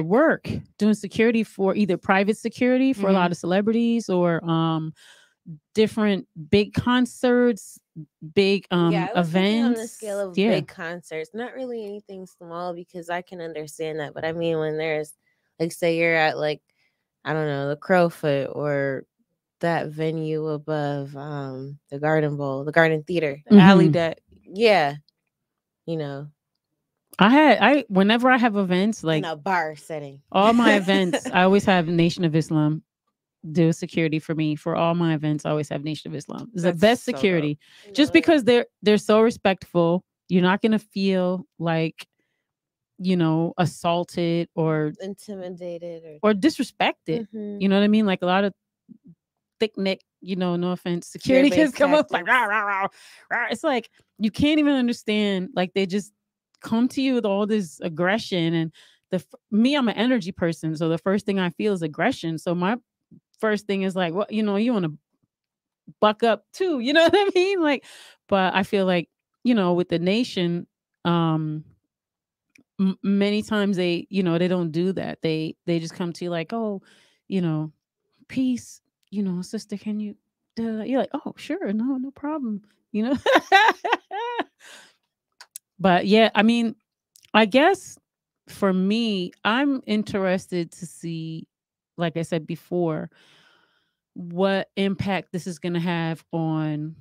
work doing security for either private security for a lot of celebrities or different big concerts, big events. On the scale of big concerts, not really anything small because I can understand that. But I mean, when there's like, say you're at like, I don't know, the Crowfoot or that venue above the Garden Bowl, the Garden Theater, the Alley Deck. Yeah. You know. Whenever I have events like in a bar setting. All my events, I always have Nation of Islam do security for me. For all my events, I always have Nation of Islam. It's the best security. Just because they're so respectful. You're not gonna feel like, you know, assaulted or intimidated or disrespected. You know what I mean? Like a lot of thick neck, you know, no offense, security kids come up like rah, rah, rah, rah. It's like you can't even understand. Like they just come to you with all this aggression. And I'm an energy person, so the first thing I feel is aggression. So my first thing is like, well, you know, you want to buck up too. You know what I mean? Like, but I feel like, you know, with the Nation, many times they, you know, they don't do that. They just come to you like, oh, you know, peace. You know, sister, can you? You're like, oh, sure, no problem. You know, but yeah, I mean, I guess for me, I'm interested to see, like I said before, what impact this is going to have on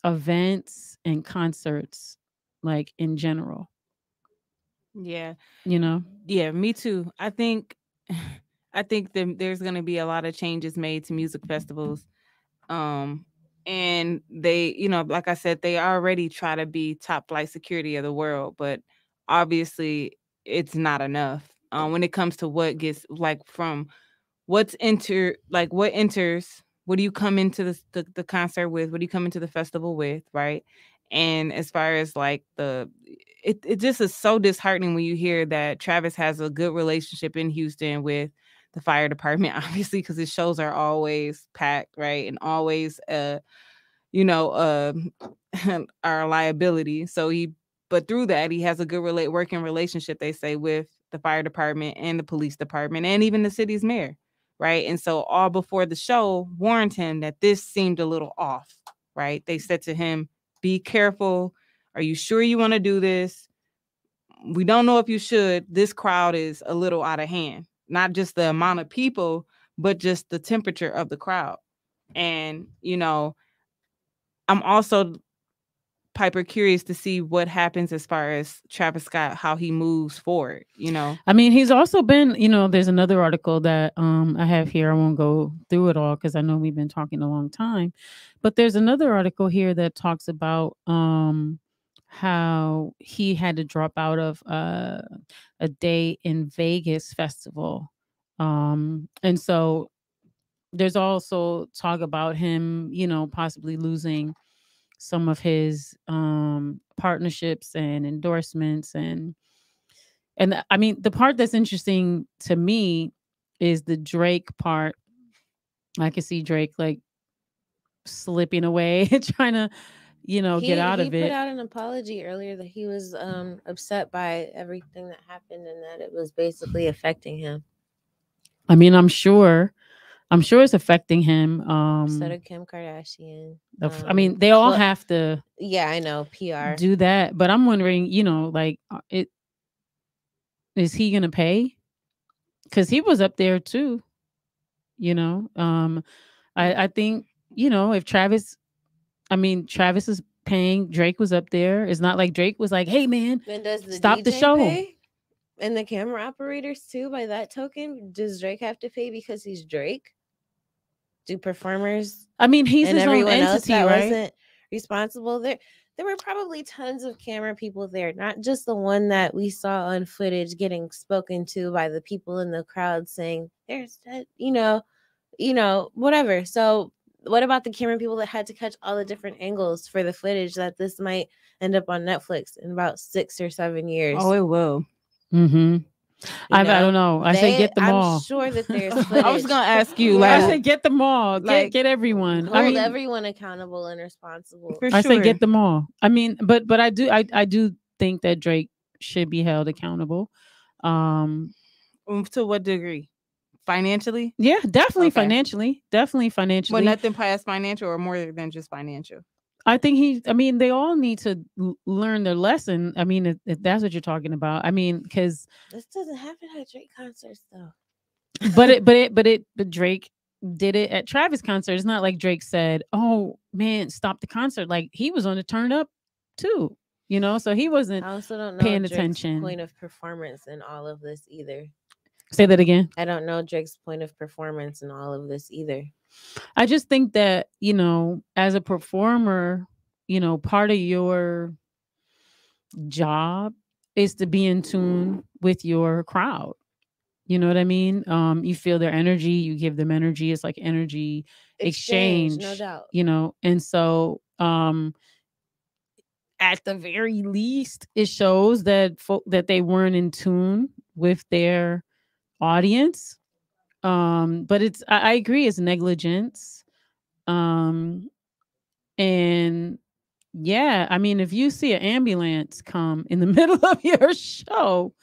events and concerts like in general. Yeah. You know? Yeah, me too. I think there's going to be a lot of changes made to music festivals. And they, like I said, they already try to be top flight security of the world, but obviously it's not enough. When it comes to what gets like from what enters, what do you come into the concert with? What do you come into the festival with, right? And as far as like it just is so disheartening when you hear that Travis has a good relationship in Houston with the fire department, obviously, because his shows are always packed, right? And always, are a liability. But through that, he has a good working relationship, they say, with the fire department and the police department and even the city's mayor, right? And so all before the show warned him that this seemed a little off, right? They said to him, be careful. Are you sure you want to do this? We don't know if you should. This crowd is a little out of hand. Not just the amount of people, but just the temperature of the crowd. And, I'm also, Piper, curious to see what happens as far as Travis Scott, how he moves forward, I mean, he's also been, there's another article that I have here. I won't go through it all because I know we've been talking a long time. But there's another article here that talks about how he had to drop out of a day in Vegas festival. And so there's also talk about him, possibly losing some of his partnerships and endorsements. And I mean, the part that's interesting to me is the Drake part. I can see Drake like slipping away, trying to, get out of it. He put out an apology earlier that he was upset by everything that happened and that it was basically affecting him. I mean, I'm sure it's affecting him. So did Kim Kardashian. I mean, they all have to. Yeah, I know, PR do that, but I'm wondering, like, is he gonna pay? Because he was up there too. I think if Travis is paying. Drake was up there. It's not like Drake was like, "Hey, man, stop DJ the show." Pay? And the camera operators too. By that token, does Drake have to pay because he's Drake? Do performers? I mean, he's and his everyone own else entity, that right? wasn't responsible there. There were probably tons of camera people there, not just the one that we saw on footage getting spoken to by the people in the crowd saying, "There's that," whatever. So what about the camera people that had to catch all the different angles for the footage that this might end up on Netflix in about 6 or 7 years? Oh, it will. Mm-hmm. I don't know. I say get them all. I'm sure that there's footage. I was gonna ask you. I say get them all. Get everyone. Hold everyone accountable and responsible. I say get them all. I mean, but I do think that Drake should be held accountable. To what degree? Financially? Yeah, definitely financially. Definitely financially. But nothing past financial or more than just financial. I think they all need to learn their lesson. I mean, if that's what you're talking about. I mean, because this doesn't happen at Drake concerts though. But Drake did it at Travis concert. It's not like Drake said, "Oh man, stop the concert." Like he was on the turn up too, so he wasn't. I also don't know paying Drake's attention. Point of performance in all of this either. Say that again. I don't know Drake's point of performance in all of this either. I just think that, as a performer, part of your job is to be in tune with your crowd. You know what I mean? You feel their energy, you give them energy. It's like energy exchange, no doubt. And so at the very least, it shows that that they weren't in tune with their audience. But I agree, it's negligence. And yeah, I mean, if you see an ambulance come in the middle of your show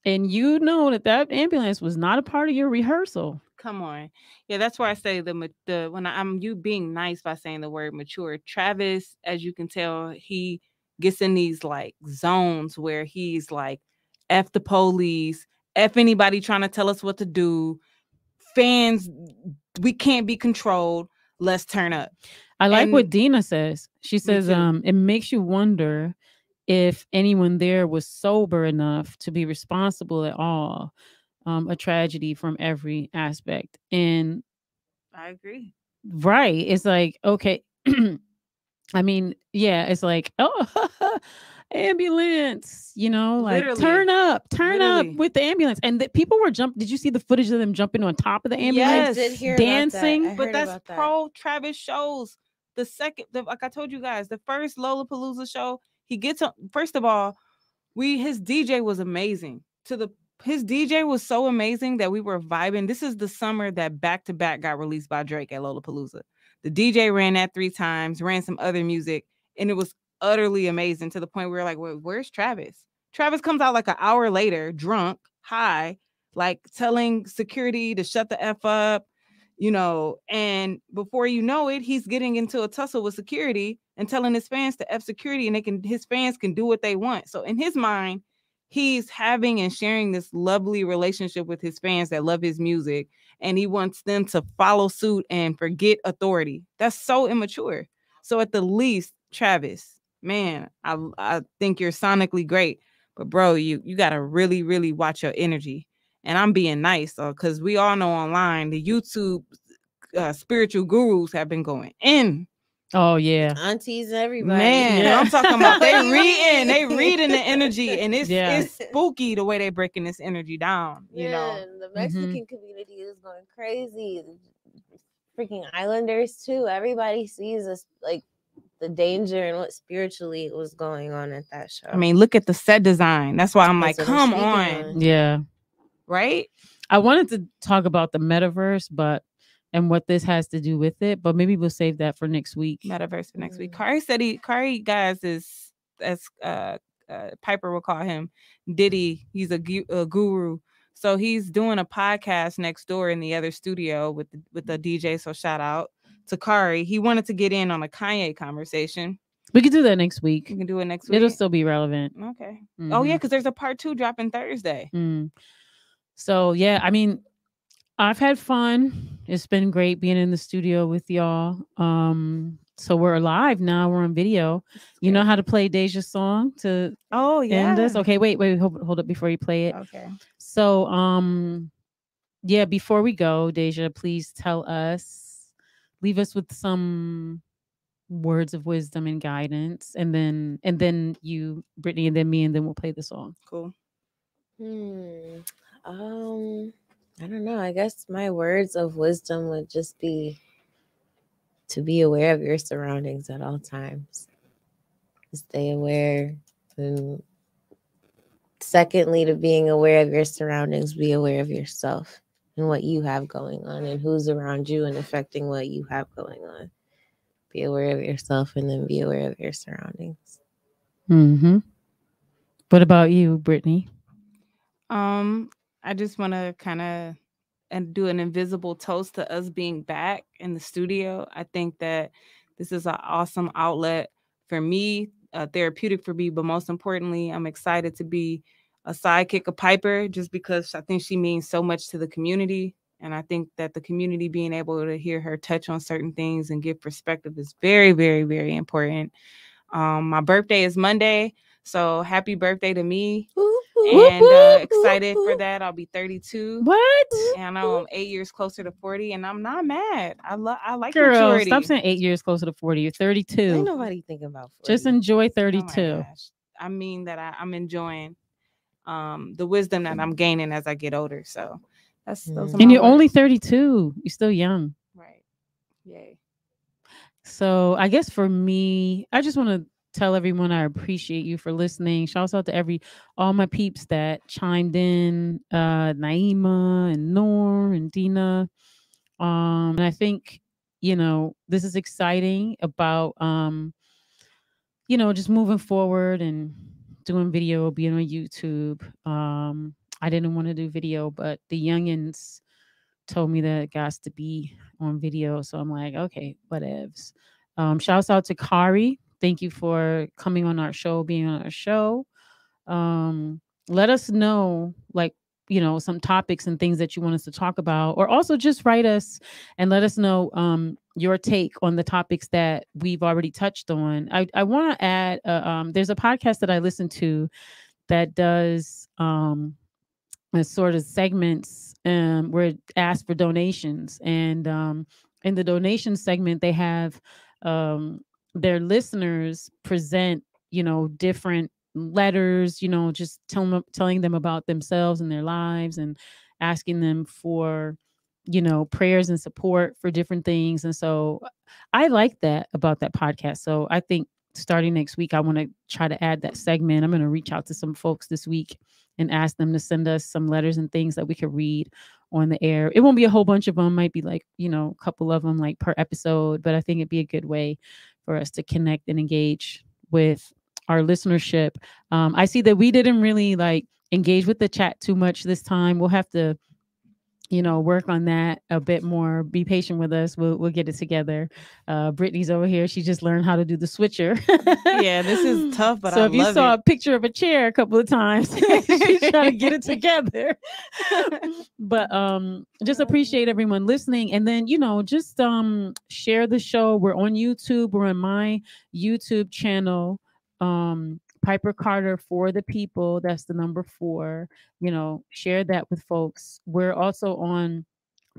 and that ambulance was not a part of your rehearsal. Come on. Yeah, that's why I say when I'm you being nice by saying the word mature. Travis, as you can tell, he gets in these like zones where he's like, F the police, F anybody trying to tell us what to do. Fans, we can't be controlled. Let's turn up. I like what Dina says. She says, it makes you wonder if anyone there was sober enough to be responsible at all. A tragedy from every aspect. And I agree. Right. It's like, okay. I mean, yeah, it's like, oh, ambulance, like Literally. turn up with the ambulance. And the people were did you see the footage of them jumping on top of the ambulance? Yes, I did hear dancing. About that. But that's pro Travis shows. The second, like I told you guys, the first Lollapalooza show, he gets on. First of all, his DJ was amazing. His DJ was so amazing that we were vibing. This is the summer that Back to Back got released by Drake at Lollapalooza. The DJ ran that 3 times, ran some other music, and it was utterly amazing to the point where we're like, where's Travis? Travis comes out like an hour later, drunk, high, like telling security to shut the F up, and before you know it, he's getting into a tussle with security and telling his fans to F security, and his fans can do what they want. So in his mind, he's having and sharing this lovely relationship with his fans that love his music, and he wants them to follow suit and forget authority. That's so immature. So at the least, Travis, man, I think you're sonically great, but bro, you got to really, really watch your energy. And I'm being nice, because we all know online the YouTube spiritual gurus have been going in. Oh yeah, aunties, everybody. Man, I'm talking about they reading the energy, and it's spooky the way they breaking this energy down. The Mexican community is going crazy. Freaking Islanders too. Everybody sees us like the danger and what spiritually was going on at that show. I mean, look at the set design. That's why I'm like, come on. Yeah. Right? I wanted to talk about the metaverse, and what this has to do with it, but maybe we'll save that for next week. Metaverse for next week. Khary said Khary, guys, is, as Piper will call him, Diddy. He's a guru. So he's doing a podcast next door in the other studio with the DJ. So shout out to Khary. He wanted to get in on a Kanye conversation. We could do that next week. We can do it next week. It'll still be relevant. Okay. Mm-hmm. Oh yeah, because there's a part 2 dropping Thursday. So yeah, I mean, I've had fun. It's been great being in the studio with y'all. So we're live now. We're on video. You know how to play Deja's song to end us? Okay, wait, hold up before you play it. Okay. So yeah, before we go, Deja, please leave us with some words of wisdom and guidance, and then you, Brittany, and then me, and then we'll play the song. Cool. I don't know. I guess my words of wisdom would just be to be aware of your surroundings at all times. Stay aware. And secondly, to being aware of your surroundings, be aware of yourself and what you have going on and who's around you and affecting what you have going on. Be aware of yourself and then be aware of your surroundings. What about you, Brittany? I just want to kind of do an invisible toast to us being back in the studio. I think that this is an awesome outlet for me, therapeutic for me, but most importantly, I'm excited to be a sidekick of Piper just because I think she means so much to the community. And I think that the community being able to hear her touch on certain things and give perspective is very, very, very important. My birthday is Monday, so happy birthday to me. And excited for that. I'll be 32. What? And I'm 8 years closer to 40, and I'm not mad. I like Girl, maturity. Stop saying 8 years closer to 40. You're 32. Ain't nobody thinking about 40. Just enjoy 32. Oh I mean that I'm enjoying the wisdom that I'm gaining as I get older. So those are and you're only 32. You're still young. Right. Yay. So I guess for me, I just want to tell everyone I appreciate you for listening. Shouts out to all my peeps that chimed in, Naima and Noor and Dina. And I think, this is exciting about, just moving forward and doing video, being on YouTube. I didn't want to do video, but the youngins told me that it got to be on video. So I'm like, okay, whatevs. Shouts out to Khary. Thank you for coming on our show, being on our show. Let us know, like, some topics and things that you want us to talk about, or also just write us and let us know your take on the topics that we've already touched on. I want to add, there's a podcast that I listen to that does a sort of segments where it asks for donations, and in the donation segment they have their listeners present different letters, just telling them about themselves and their lives, and asking them for prayers and support for different things. And so I like that about that podcast. So I think starting next week I want to try to add that segment. I'm going to reach out to some folks this week and ask them to send us some letters and things that we could read on the air. It won't be a whole bunch of them, might be like a couple of them like per episode, but I think it'd be a good way for us to connect and engage with our listenership. I see that we didn't really like engage with the chat too much this time. We'll have to work on that a bit more. Be patient with us. We'll get it together. Brittany's over here. She just learned how to do the switcher. Yeah, this is tough, but so if you saw a picture of a chair a couple of times, she's trying to get it together. But just appreciate everyone listening, and then just share the show. We're on YouTube. We're on my YouTube channel. Piper Carter for the people. That's the number 4. Share that with folks. We're also on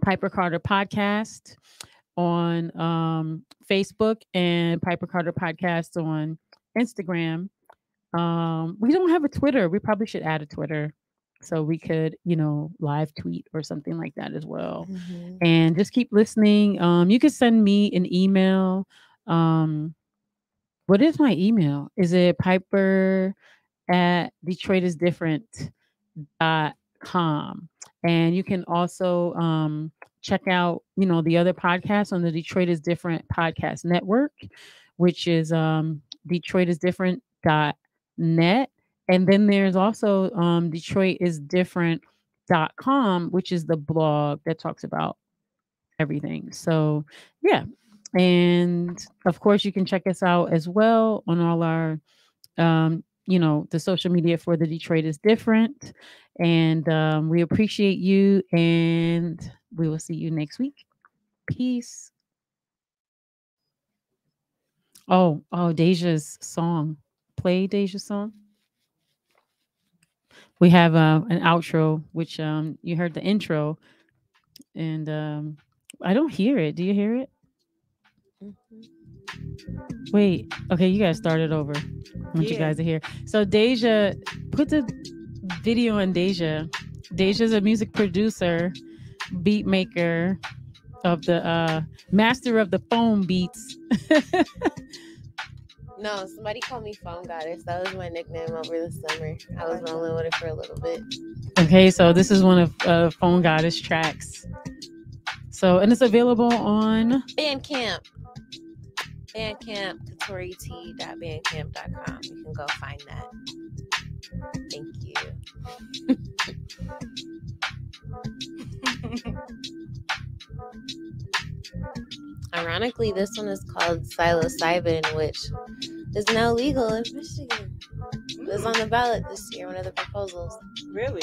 Piper Carter Podcast on Facebook, and Piper Carter Podcast on Instagram. We don't have a Twitter. We probably should add a Twitter so we could, live tweet or something like that as well. Mm-hmm. And just keep listening. You can send me an email. What is my email? Is it piper@detroitisdifferent.com? And you can also check out, the other podcasts on the Detroit is Different podcast network, which is detroitisdifferent.net. And then there's also detroitisdifferent.com, which is the blog that talks about everything. So, yeah. And of course, you can check us out as well on all our, the social media for the Detroit is Different. And we appreciate you, and we will see you next week. Peace. Oh, Deja's song. Play Deja's song. We have an outro, which you heard the intro, and I don't hear it. Do you hear it? Wait, okay, you guys start it over once you guys are here. So Deja, put the video on Deja. Deja's a music producer, beat maker, of the master of the phone beats. No, somebody called me Phone Goddess. That was my nickname over the summer. I was rolling with it for a little bit. Okay, so this is one of Phone Goddess tracks. So, and it's available on Bandcamp. Bandcamp, katoriti.bandcamp.com. You can go find that. Thank you. Ironically, this one is called psilocybin, which is now legal in Michigan. It was on the ballot this year, one of the proposals. Really?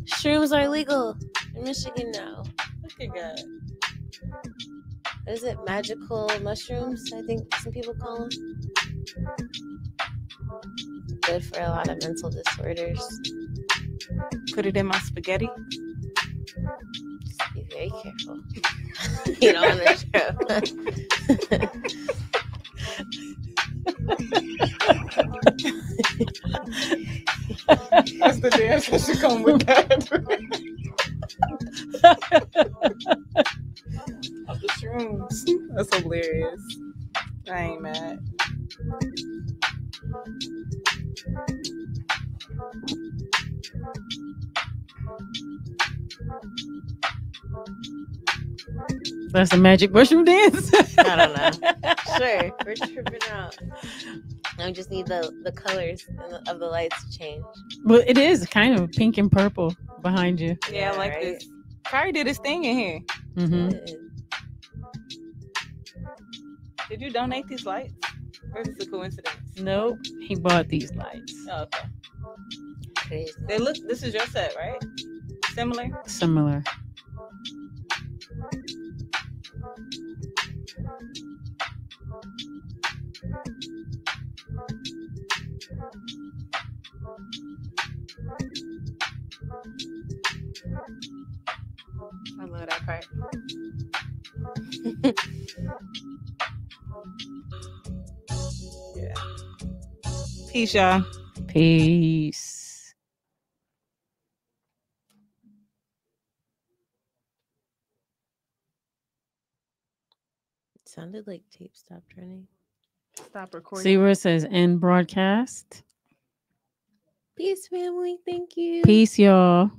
Shrooms are legal in Michigan now. Look at God. What is it? Magical mushrooms, I think some people call them. Good for a lot of mental disorders. Put it in my spaghetti. Just be very careful. You know, on the show. That's the dance that should come with that. Of the shrooms. That's hilarious. I ain't mad. That's a magic mushroom dance. I don't know. Sure, we're tripping out. I just need the colors of the lights to change. Well, it is kind of pink and purple behind you. Yeah, I like right? This. Khary did his thing in here. Mm-hmm. Did you donate these lights? Or is this a coincidence? Nope. He bought these lights. Oh, okay. crazy. They look. This is your set, right? Similar. Similar. I love that part. Yeah. Peace, y'all. Peace. It sounded like tape stopped running. Stop recording. See where it says end broadcast? Peace, family. Thank you. Peace, y'all.